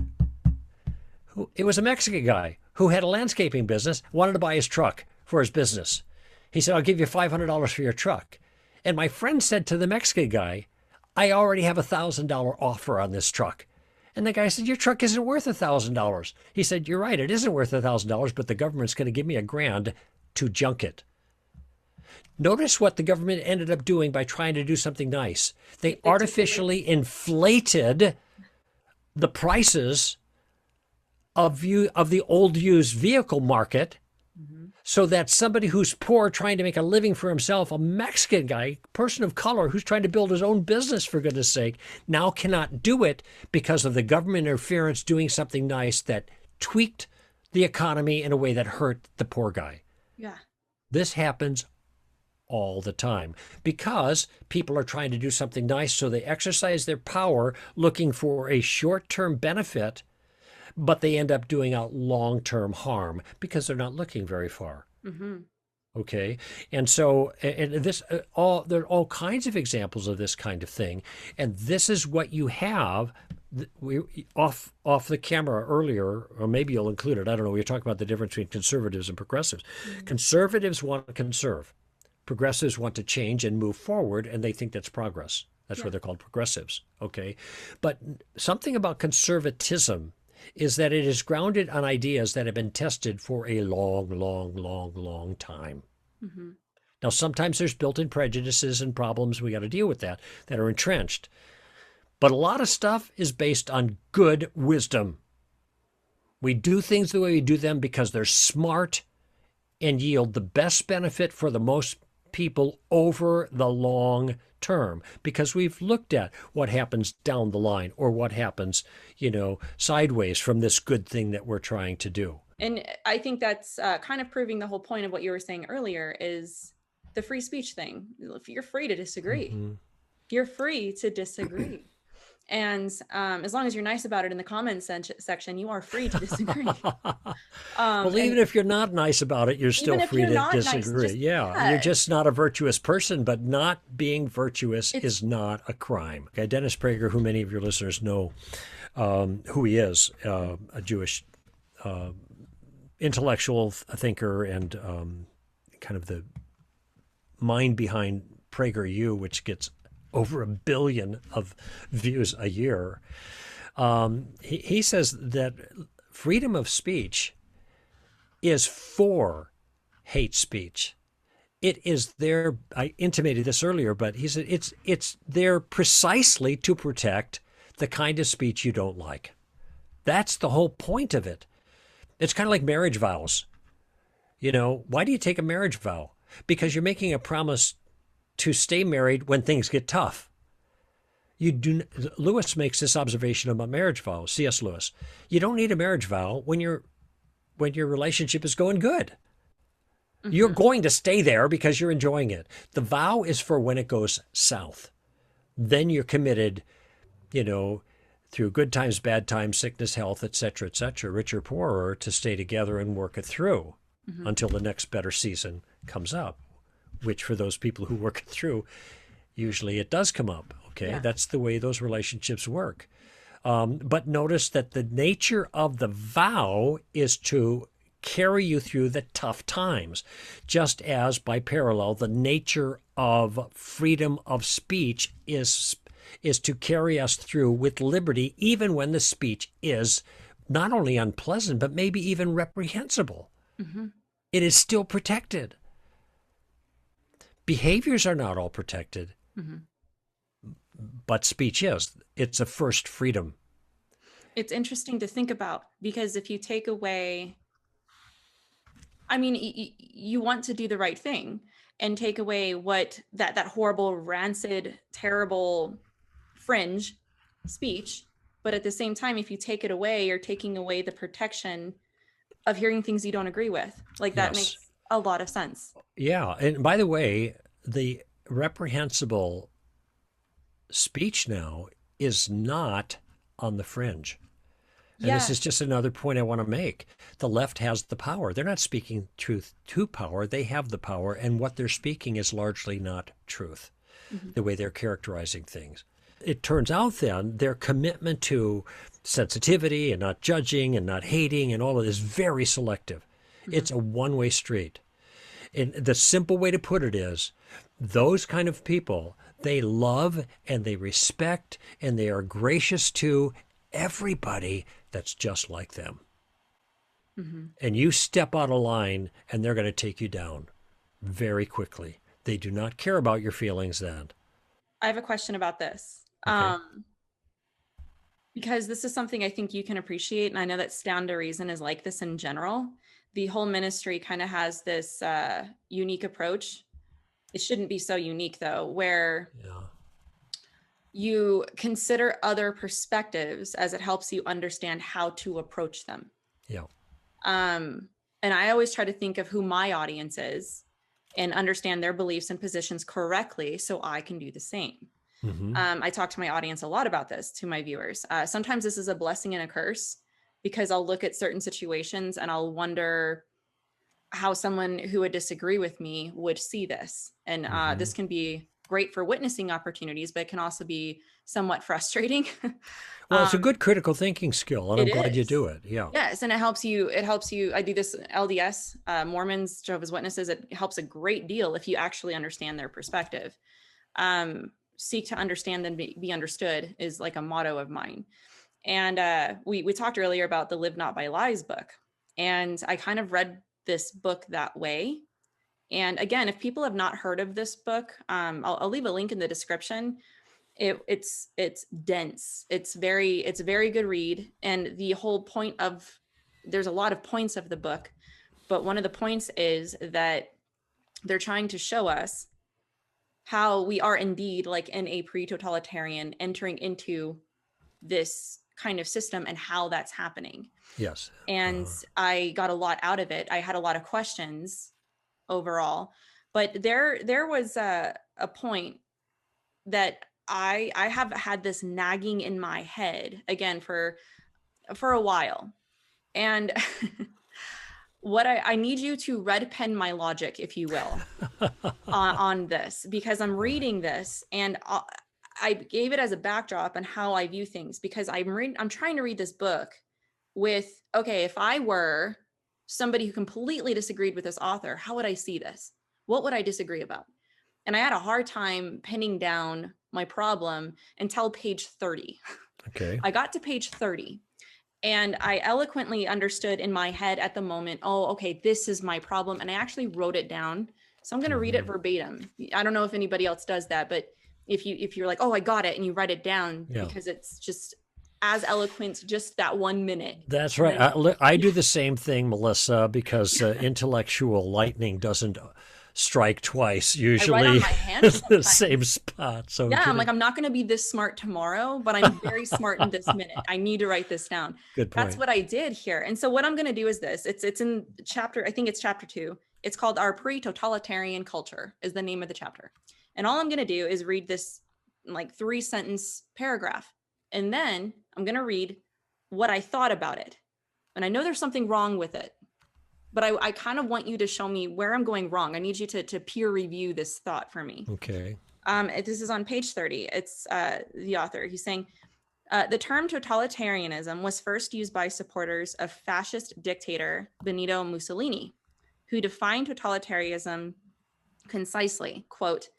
It was a Mexican guy who had a landscaping business, wanted to buy his truck for his business. He said, I'll give you $500 for your truck. And my friend said to the Mexican guy, I already have $1,000 offer on this truck. And the guy said, your truck isn't worth $1,000. He said, you're right, it isn't worth $1,000, but the government's going to give me $1,000 to junk it. Notice what the government ended up doing by trying to do something nice. They artificially inflated the prices of the old used vehicle market, so that somebody who's poor, trying to make a living for himself, a Mexican guy, person of color, who's trying to build his own business, for goodness sake, now cannot do it because of the government interference doing something nice that tweaked the economy in a way that hurt the poor guy. Yeah. This happens all the time because people are trying to do something nice, so they exercise their power looking for a short-term benefit, but they end up doing out long-term harm because they're not looking very far. Okay, and so there are all kinds of examples of this kind of thing, and this is what you have. Off the camera earlier, or maybe you'll include it. I don't know. We were talking about the difference between conservatives and progressives. Conservatives want to conserve. Progressives want to change and move forward, and they think that's progress. That's Yeah. why they're called progressives. Okay. But something about conservatism is that it is grounded on ideas that have been tested for a long, long, long, long time. Mm-hmm. Now, sometimes there's built-in prejudices and problems we got to deal with that are entrenched. But a lot of stuff is based on good wisdom. We do things the way we do them because they're smart and yield the best benefit for the most people over the long term, because we've looked at what happens down the line or what happens, sideways from this good thing that we're trying to do. And I think that's kind of proving the whole point of what you were saying earlier is the free speech thing. If you're free to disagree, Mm-hmm. you're free to disagree. And as long as you're nice about it in the comments section, you are free to disagree. Well, even if you're not nice about it, you're still free to disagree. Nice, yeah, you're just not a virtuous person, but not being virtuous is not a crime. Okay, Dennis Prager, who many of your listeners know who he is, a Jewish intellectual thinker and kind of the mind behind PragerU, which gets over 1 billion of views a year. He says that freedom of speech is for hate speech. It is there. I intimated this earlier, but he said it's there precisely to protect the kind of speech you don't like. That's the whole point of it. It's kind of like marriage vows. Why do you take a marriage vow? Because you're making a promise to stay married when things get tough. Lewis makes this observation about marriage vows, C.S. Lewis. You don't need a marriage vow when your relationship is going good. Mm-hmm. You're going to stay there because you're enjoying it. The vow is for when it goes south. Then you're committed, through good times, bad times, sickness, health, et cetera, rich or poorer, to stay together and work it through until the next better season comes up, which for those people who work it through, usually it does come up. Okay, yeah. That's the way those relationships work. But notice that the nature of the vow is to carry you through the tough times, just as by parallel, the nature of freedom of speech is to carry us through with liberty, even when the speech is not only unpleasant, but maybe even reprehensible. Mm-hmm. It is still protected. Behaviors are not all protected, but speech is. It's a first freedom. It's interesting to think about, because if you take away, you want to do the right thing and take away what that horrible, rancid, terrible, fringe speech, but at the same time, if you take it away, you're taking away the protection of hearing things you don't agree with. Like that makes a lot of sense. Yeah. And by the way, the reprehensible speech now is not on the fringe. And this is just another point I want to make. The left has the power. They're not speaking truth to power. They have the power. And what they're speaking is largely not truth, the way they're characterizing things. It turns out then their commitment to sensitivity and not judging and not hating and all of this is very selective. It's a one-way street. And the simple way to put it is those kind of people, they love and they respect and they are gracious to everybody that's just like them. And you step out of line and they're going to take you down very quickly. They do not care about your feelings then. I have a question about this. Okay. Because this is something I think you can appreciate. And I know that Stand to Reason is like this in general. The whole ministry kind of has this unique approach. It shouldn't be so unique though, where you consider other perspectives as it helps you understand how to approach them. Yeah. And I always try to think of who my audience is and understand their beliefs and positions correctly so I can do the same. I talk to my audience a lot about this, to my viewers. Sometimes this is a blessing and a curse, because I'll look at certain situations and I'll wonder how someone who would disagree with me would see this. And this can be great for witnessing opportunities, but it can also be somewhat frustrating. Well, it's a good critical thinking skill, and I'm It glad you is. do it. Yeah. Yes, and it helps you. I do this LDS, Mormons, Jehovah's Witnesses. It helps a great deal if you actually understand their perspective. Seek to understand and be understood is like a motto of mine. And we talked earlier about the Live Not by Lies book, and I kind of read this book that way. And again, if people have not heard of this book, I'll leave a link in the description. It's dense. It's a very good read. And the whole point of, there's a lot of points of the book, but one of the points is that they're trying to show us how we are indeed like in a pre-totalitarian entering into this kind of system and how that's happening. Yes. And I got a lot out of it. I had a lot of questions overall, but there was a point that I have had this nagging in my head again for a while. And what I need you to red pen my logic, if you will, on this, because I'm reading this and I gave it as a backdrop on how I view things, because I'm trying to read this book with, okay, if I were somebody who completely disagreed with this author, how would I see this? What would I disagree about? And I had a hard time pinning down my problem until page 30. Okay. I got to page 30 and I eloquently understood in my head at the moment, oh, okay, this is my problem. And I actually wrote it down. So I'm going to read it verbatim. I don't know if anybody else does that, but if you're like, oh, I got it, and you write it down, because it's just as eloquent, just that 1 minute. That's right. I do the same thing, Melissa, because intellectual lightning doesn't strike twice, usually I write on my hand the same spot. So yeah, I'm like, I'm not going to be this smart tomorrow, but I'm very smart in this minute. I need to write this down. Good point. That's what I did here. And so what I'm going to do is this. It's in chapter, I think it's chapter 2. It's called Our Pre-Totalitarian Culture is the name of the chapter. And all I'm going to do is read this like 3-sentence paragraph. And then I'm going to read what I thought about it. And I know there's something wrong with it, but I kind of want you to show me where I'm going wrong. I need you to peer review this thought for me. Okay. This is on page 30. It's the author. He's saying, the term totalitarianism was first used by supporters of fascist dictator Benito Mussolini, who defined totalitarianism concisely, quote,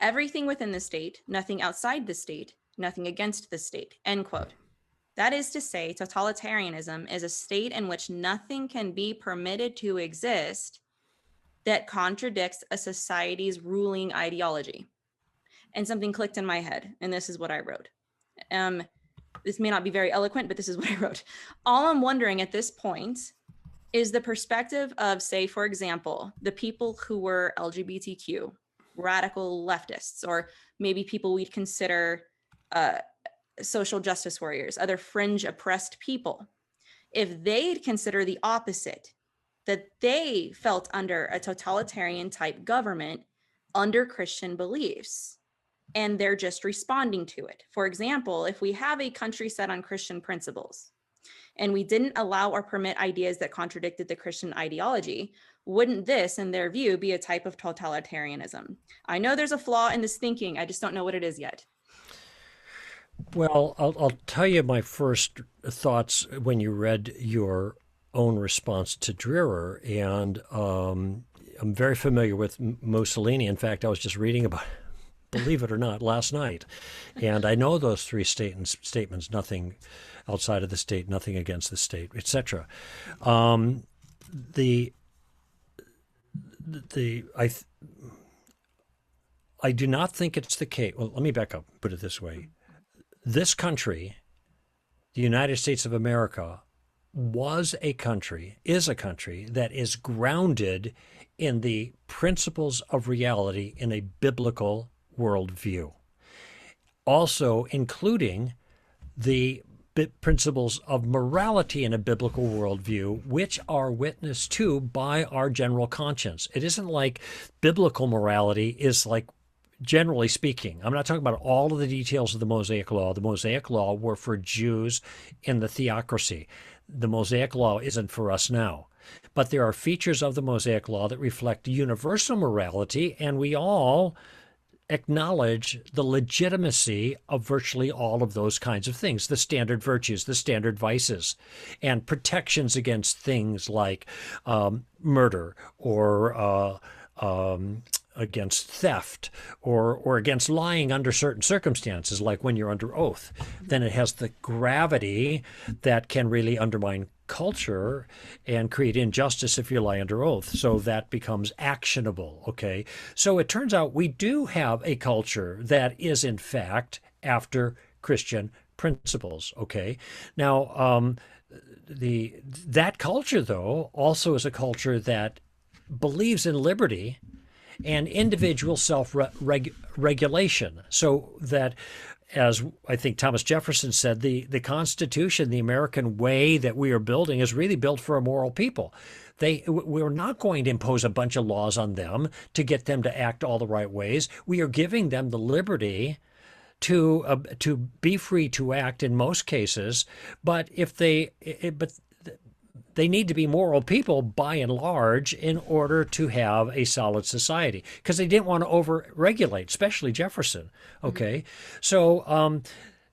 everything within the state, nothing outside the state, nothing against the state, end quote. That is to say, totalitarianism is a state in which nothing can be permitted to exist that contradicts a society's ruling ideology. And something clicked in my head, and this is what I wrote. This may not be very eloquent, but this is what I wrote. All I'm wondering at this point is the perspective of, say, for example, the people who were LGBTQ, radical leftists, or maybe people we'd consider social justice warriors, other fringe oppressed people. If they'd consider the opposite, that they felt under a totalitarian type government under Christian beliefs, and they're just responding to it. For example, if we have a country set on Christian principles, and we didn't allow or permit ideas that contradicted the Christian ideology, wouldn't this, in their view, be a type of totalitarianism? I know there's a flaw in this thinking. I just don't know what it is yet. Well, I'll tell you my first thoughts when you read your own response to Dreher, and I'm very familiar with Mussolini. In fact, I was just reading about, believe it or not, last night, and I know those 3 statements: nothing outside of the state, nothing against the state, etc. I do not think it's the case. Well, let me back up. Put it this way. This country, the United States of America, is a country that is grounded in the principles of reality in a biblical worldview. Also including the principles of morality in a biblical worldview, which are witnessed to by our general conscience. It isn't like biblical morality is like, generally speaking, I'm not talking about all of the details of the Mosaic Law. The Mosaic Law were for Jews in the theocracy. The Mosaic Law isn't for us now. But there are features of the Mosaic Law that reflect universal morality, and we all acknowledge the legitimacy of virtually all of those kinds of things, the standard virtues, the standard vices, and protections against things like murder or against theft or against lying under certain circumstances, like when you're under oath. Then it has the gravity that can really undermine culture and create injustice if you lie under oath. So that becomes actionable. Okay. So it turns out we do have a culture that is, in fact, after Christian principles. Okay. Now, that culture, though, also is a culture that believes in liberty and individual self-regulation, so that, as I think Thomas Jefferson said, the Constitution, the American way that we are building, is really built for a moral people. We're not going to impose a bunch of laws on them to get them to act all the right ways. We are giving them the liberty to be free to act in most cases, but they need to be moral people by and large in order to have a solid society, because they didn't want to over-regulate, especially Jefferson. Okay. Mm-hmm. So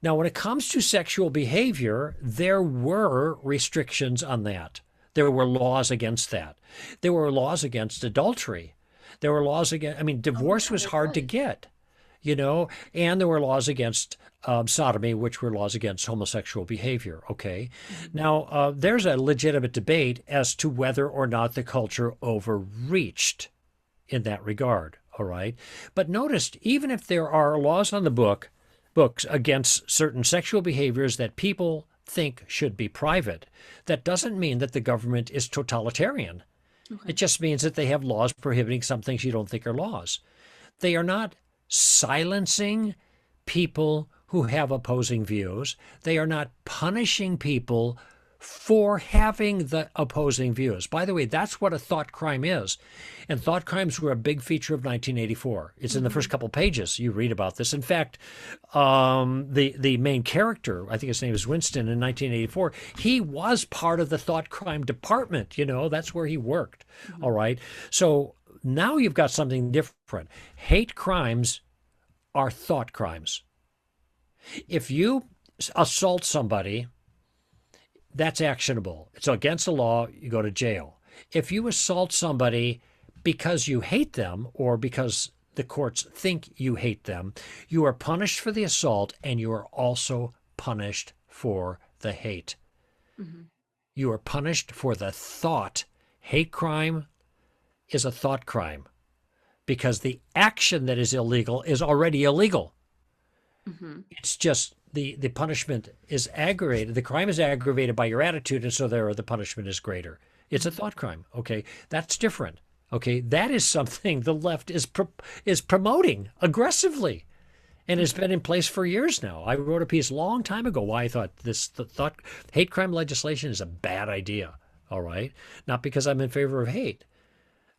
now when it comes to sexual behavior, there were restrictions on that. There were laws against that. There were laws against adultery. There were laws against, divorce was hard to get, and there were laws against sodomy, which were laws against homosexual behavior. Okay. Mm-hmm. Now, there's a legitimate debate as to whether or not the culture overreached in that regard. All right. But notice, even if there are laws on the books against certain sexual behaviors that people think should be private, that doesn't mean that the government is totalitarian. Okay. It just means that they have laws prohibiting some things you don't think are laws. They are not silencing people who have opposing views. They are not punishing people for having the opposing views. By the way, that's what a thought crime is. And thought crimes were a big feature of 1984. It's in the first couple pages. You read about this. In fact, the main character, I think his name is Winston, in 1984, he was part of the thought crime department. That's where he worked. Mm-hmm. All right. So now you've got something different. Hate crimes are thought crimes. If you assault somebody, that's actionable. It's against the law. You go to jail. If you assault somebody because you hate them or because the courts think you hate them, you are punished for the assault and you are also punished for the hate. Mm-hmm. You are punished for the thought. Hate crime is a thought crime because the action that is illegal is already illegal. Mm-hmm. It's just the punishment is aggravated. The crime is aggravated by your attitude, and so there the punishment is greater. It's a thought crime. Okay, that's different. Okay, that is something the left is promoting aggressively, and has been in place for years now. I wrote a piece a long time ago why I thought hate crime legislation is a bad idea. All right, not because I'm in favor of hate,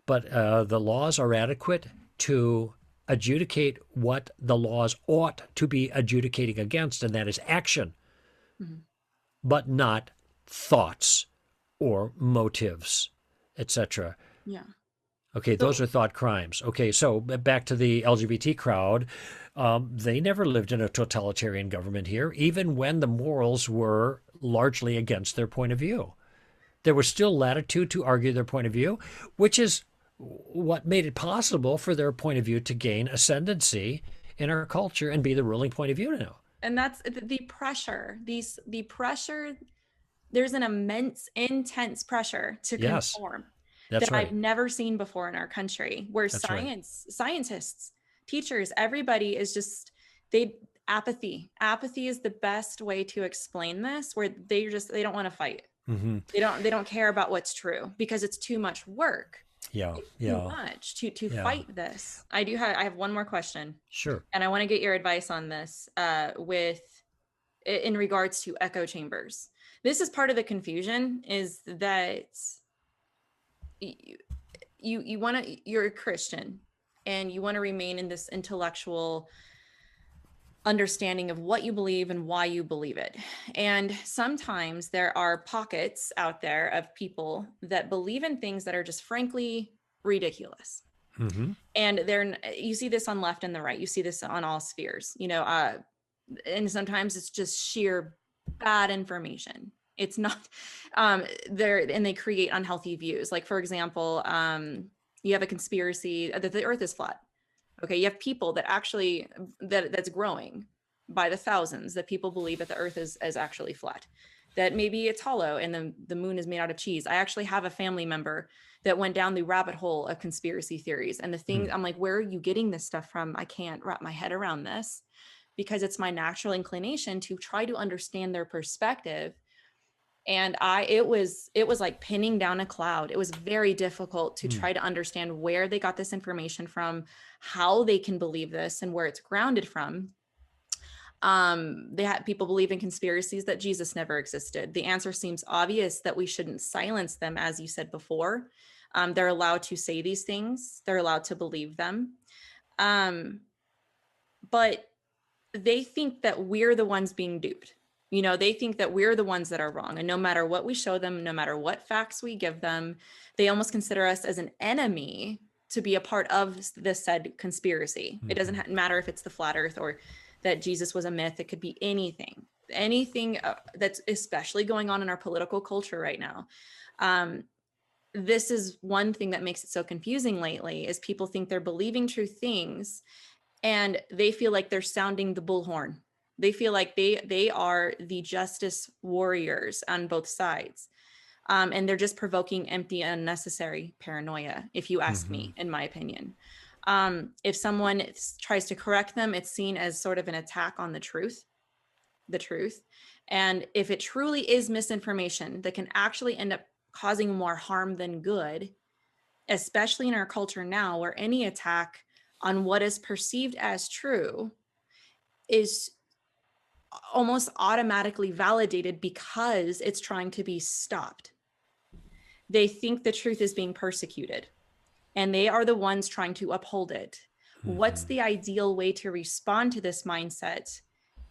but the laws are adequate to adjudicate what the laws ought to be adjudicating against, and that is action, but not thoughts or motives, etc. Yeah. Okay, those are thought crimes. Okay, so back to the LGBT crowd. They never lived in a totalitarian government here, even when the morals were largely against their point of view. There was still latitude to argue their point of view, which is what made it possible for their point of view to gain ascendancy in our culture and be the ruling point of view now. And that's the pressure. The pressure. There's an immense, intense pressure to conform that I've never seen before in our country, where scientists, teachers, everybody is just apathy. Apathy is the best way to explain this, where they don't want to fight. Mm-hmm. They don't care about what's true because it's too much work. Too much to fight this. I have one more question. Sure. And I want to get your advice on this in regards to echo chambers. This is part of the confusion, is that you're a Christian and you want to remain in this intellectual understanding of what you believe and why you believe it. And sometimes there are pockets out there of people that believe in things that are just frankly ridiculous. And you see this on left and the right. You see this on all spheres, and sometimes it's just sheer bad information. It's not there, and they create unhealthy views. Like, for example, you have a conspiracy that the earth is flat. Okay, you have people that actually that's growing by the thousands, that people believe that the earth is actually flat, that maybe it's hollow and the moon is made out of cheese. I actually have a family member that went down the rabbit hole of conspiracy theories. And the thing, I'm like, where are you getting this stuff from? I can't wrap my head around this, because it's my natural inclination to try to understand their perspective. And it was like pinning down a cloud. It was very difficult to try to understand where they got this information from, how they can believe this, and where it's grounded from. They had people believe in conspiracies that Jesus never existed. The answer seems obvious, that we shouldn't silence them, as you said before. They're allowed to say these things. They're allowed to believe them. But they think that we're the ones being duped. They think that we're the ones that are wrong. And no matter what we show them, no matter what facts we give them, they almost consider us as an enemy to be a part of this said conspiracy. It doesn't matter if it's the flat earth or that Jesus was a myth. It could be anything that's especially going on in our political culture right now. This is one thing that makes it so confusing lately, is people think they're believing true things, and they feel like they're sounding the bullhorn. They feel like they are the justice warriors on both sides. And they're just provoking empty, unnecessary paranoia, if you ask me, in my opinion. If someone tries to correct them, it's seen as sort of an attack on the truth. And if it truly is misinformation that can actually end up causing more harm than good, especially in our culture now, where any attack on what is perceived as true is almost automatically validated because it's trying to be stopped. They think the truth is being persecuted, and they are the ones trying to uphold it. What's the ideal way to respond to this mindset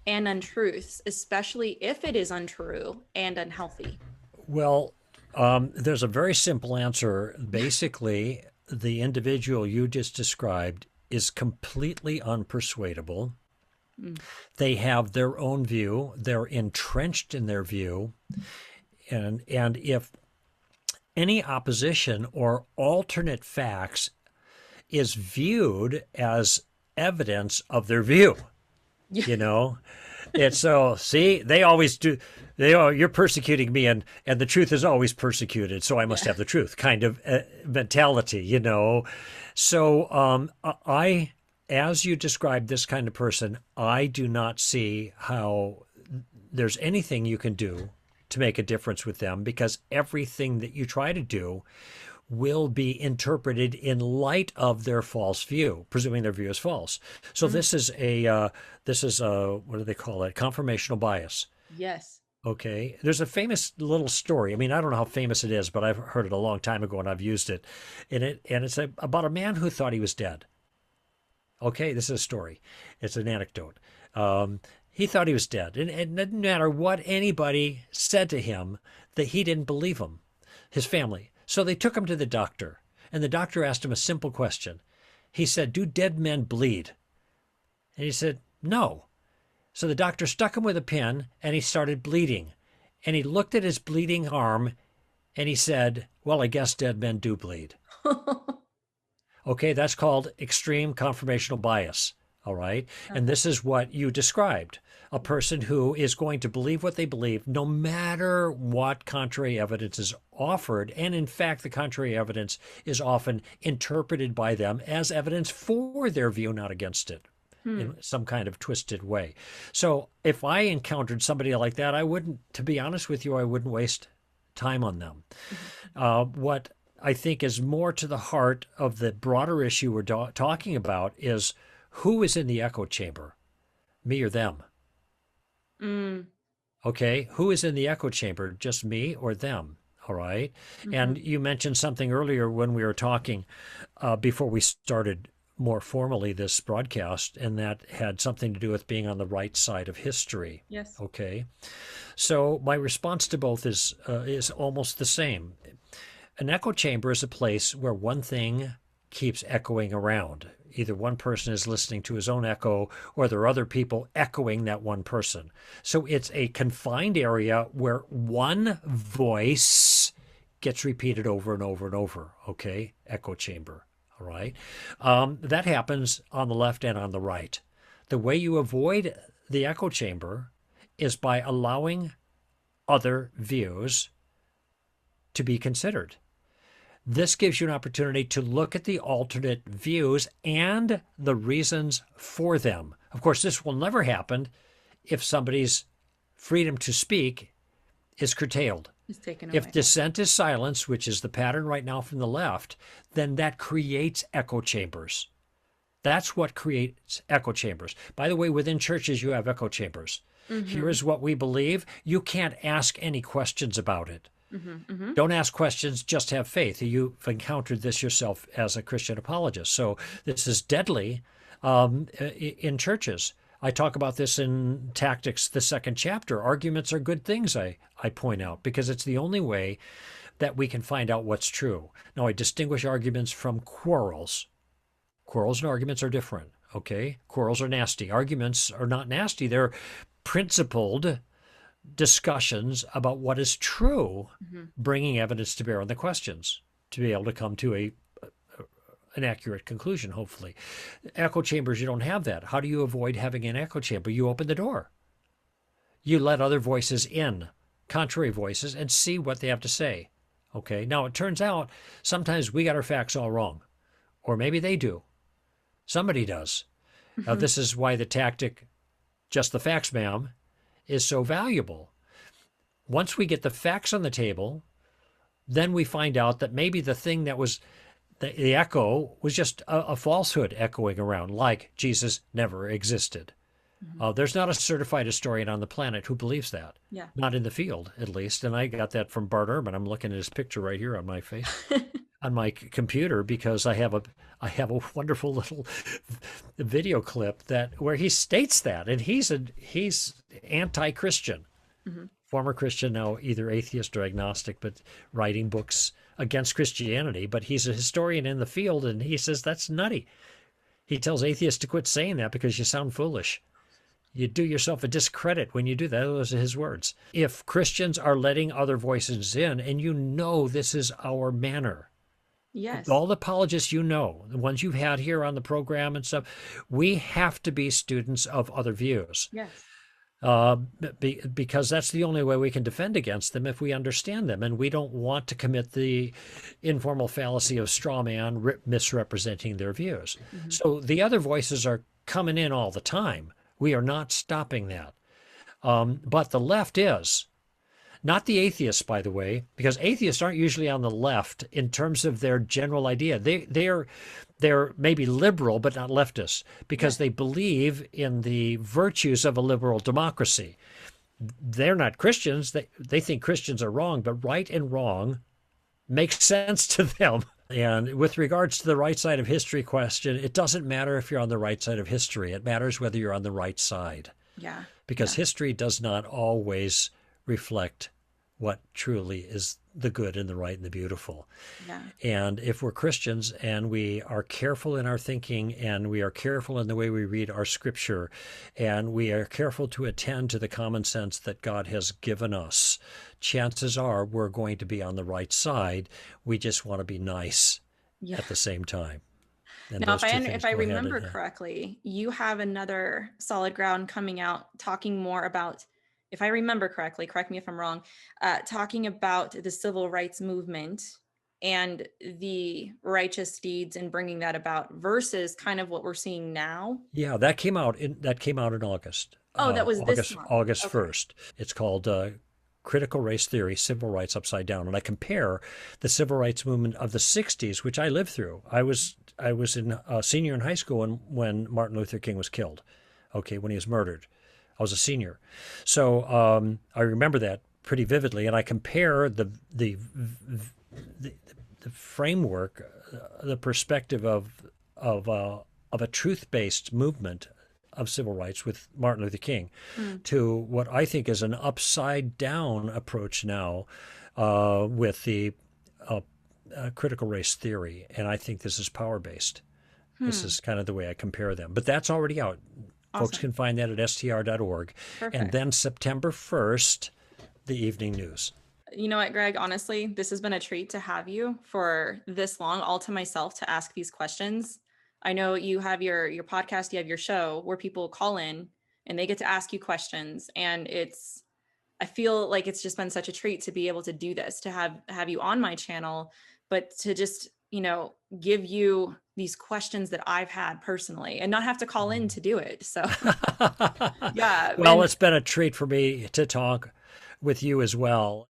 and untruths, especially if it is untrue and unhealthy? Well, there's a very simple answer. Basically, the individual you just described is completely unpersuadable. They have their own view. They're entrenched in their view. And if any opposition or alternate facts is viewed as evidence of their view, it's so, see, they always do. You're persecuting me, and the truth is always persecuted, so I must have the truth kind of mentality, So as you describe this kind of person, I do not see how there's anything you can do to make a difference with them, because everything that you try to do will be interpreted in light of their false view, presuming their view is false. So this is a what do they call it? Confirmational bias. Yes. Okay. There's a famous little story. I mean, I don't know how famous it is, but I've heard it a long time ago and I've used it. And it's about a man who thought he was dead. Okay, this is a story. It's an anecdote. He thought he was dead. And it didn't matter what anybody said to him, that he didn't believe him, his family. So they took him to the doctor, and the doctor asked him a simple question. He said, "Do dead men bleed?" And he said, "No." So the doctor stuck him with a pin, and he started bleeding. And he looked at his bleeding arm, and he said, "Well, I guess dead men do bleed." Okay, that's called extreme confirmational bias. All right. And this is what you described. A person who is going to believe what they believe, no matter what contrary evidence is offered. And in fact, the contrary evidence is often interpreted by them as evidence for their view, not against it, in some kind of twisted way. So if I encountered somebody like that, to be honest with you, I wouldn't waste time on them. What I think is more to the heart of the broader issue we're talking about is, who is in the echo chamber, me or them? Okay, who is in the echo chamber, just me or them? All right. And you mentioned something earlier when we were talking before we started more formally this broadcast, and that had something to do with being on the right side of history. Yes. Okay. So my response to both is almost the same. An echo chamber is a place where one thing keeps echoing around. Either one person is listening to his own echo, or there are other people echoing that one person. So it's a confined area where one voice gets repeated over and over and over. Okay, echo chamber. All right, that happens on the left and on the right. The way you avoid the echo chamber is by allowing other views to be considered. This gives you an opportunity to look at the alternate views and the reasons for them. Of course, this will never happen if somebody's freedom to speak is curtailed. It's taken away. If dissent is silenced, which is the pattern right now from the left, then that creates echo chambers. That's what creates echo chambers. By the way, within churches, you have echo chambers. Here is what we believe. You can't ask any questions about it. Don't ask questions, just have faith. You've encountered this yourself as a Christian apologist. So this is deadly in churches. I talk about this in Tactics, the second chapter. Arguments are good things, I point out, because it's the only way that we can find out what's true. Now, I distinguish arguments from quarrels. Quarrels and arguments are different, okay? Quarrels are nasty. Arguments are not nasty. They're principled discussions about what is true, bringing evidence to bear on the questions to be able to come to an accurate conclusion, hopefully. Echo chambers, you don't have that. How do you avoid having an echo chamber? You open the door. You let other voices in, contrary voices, and see what they have to say. Okay, now it turns out sometimes we got our facts all wrong, or maybe they do. Somebody does. Now, this is why the tactic, just the facts, ma'am, is so valuable. Once we get the facts on the table, then we find out that maybe the thing that was the echo was just a falsehood echoing around, like Jesus never existed. There's not a certified historian on the planet who believes that. Yeah. Not in the field, at least. And I got that from Bart Ehrman. I'm looking at his picture right here on my face, on my computer, because I have a wonderful little video clip where he states that, and he's anti-Christian, former Christian, now either atheist or agnostic, but writing books against Christianity. But he's a historian in the field, and he says that's nutty. He tells atheists to quit saying that because you sound foolish. You do yourself a discredit when you do that. Those are his words. If Christians are letting other voices in, and you know this is our manner, yes, all the apologists you know, the ones you've had here on the program and stuff, we have to be students of other views. yes, Because that's the only way we can defend against them if we understand them. And we don't want to commit the informal fallacy of straw man misrepresenting their views. So the other voices are coming in all the time. We are not stopping that. But the left is. Not the atheists, by the way, because atheists aren't usually on the left in terms of their general idea. They're maybe liberal, but not leftist, because they believe in the virtues of a liberal democracy. They're not Christians. They think Christians are wrong, but right and wrong makes sense to them. And with regards to the right side of history question, it doesn't matter if you're on the right side of history. It matters whether you're on the right side. yeah, Because history does not always reflect what truly is the good and the right and the beautiful. yeah, And if we're Christians and we are careful in our thinking, and we are careful in the way we read our scripture, and we are careful to attend to the common sense that God has given us, chances are we're going to be on the right side. We just want to be nice at the same time. And now, those two things if I go hand in remember hand. correctly, you have another solid ground coming out talking more about, if I remember correctly, correct me if I'm wrong, talking about the civil rights movement and the righteous deeds and bringing that about versus kind of what we're seeing now. Yeah, that came out in August. Oh, that was this month. August Okay. 1st. It's called Critical Race Theory, Civil Rights Upside Down. And I compare the civil rights movement of the 60s, which I lived through. I was in senior in high school when Martin Luther King was killed, when he was murdered. I was a senior. So I remember that pretty vividly. And I compare the framework, the perspective of a truth-based movement of civil rights with Martin Luther King to what I think is an upside down approach now with the critical race theory, and I think this is power-based. This Hmm. is kind of the way I compare them. But that's already out. Folks Awesome. can find that at str.org. And Perfect. then September 1st, the evening news. You know what, Greg? Honestly, this has been a treat to have you for this long, all to myself, to ask these questions. I know you have your podcast, you have your show where people call in and they get to ask you questions, and I feel like it's just been such a treat to be able to do this, to have you on my channel, but to just, give you these questions that I've had personally and not have to call in to do it. So yeah, Well, and it's been a treat for me to talk with you as well.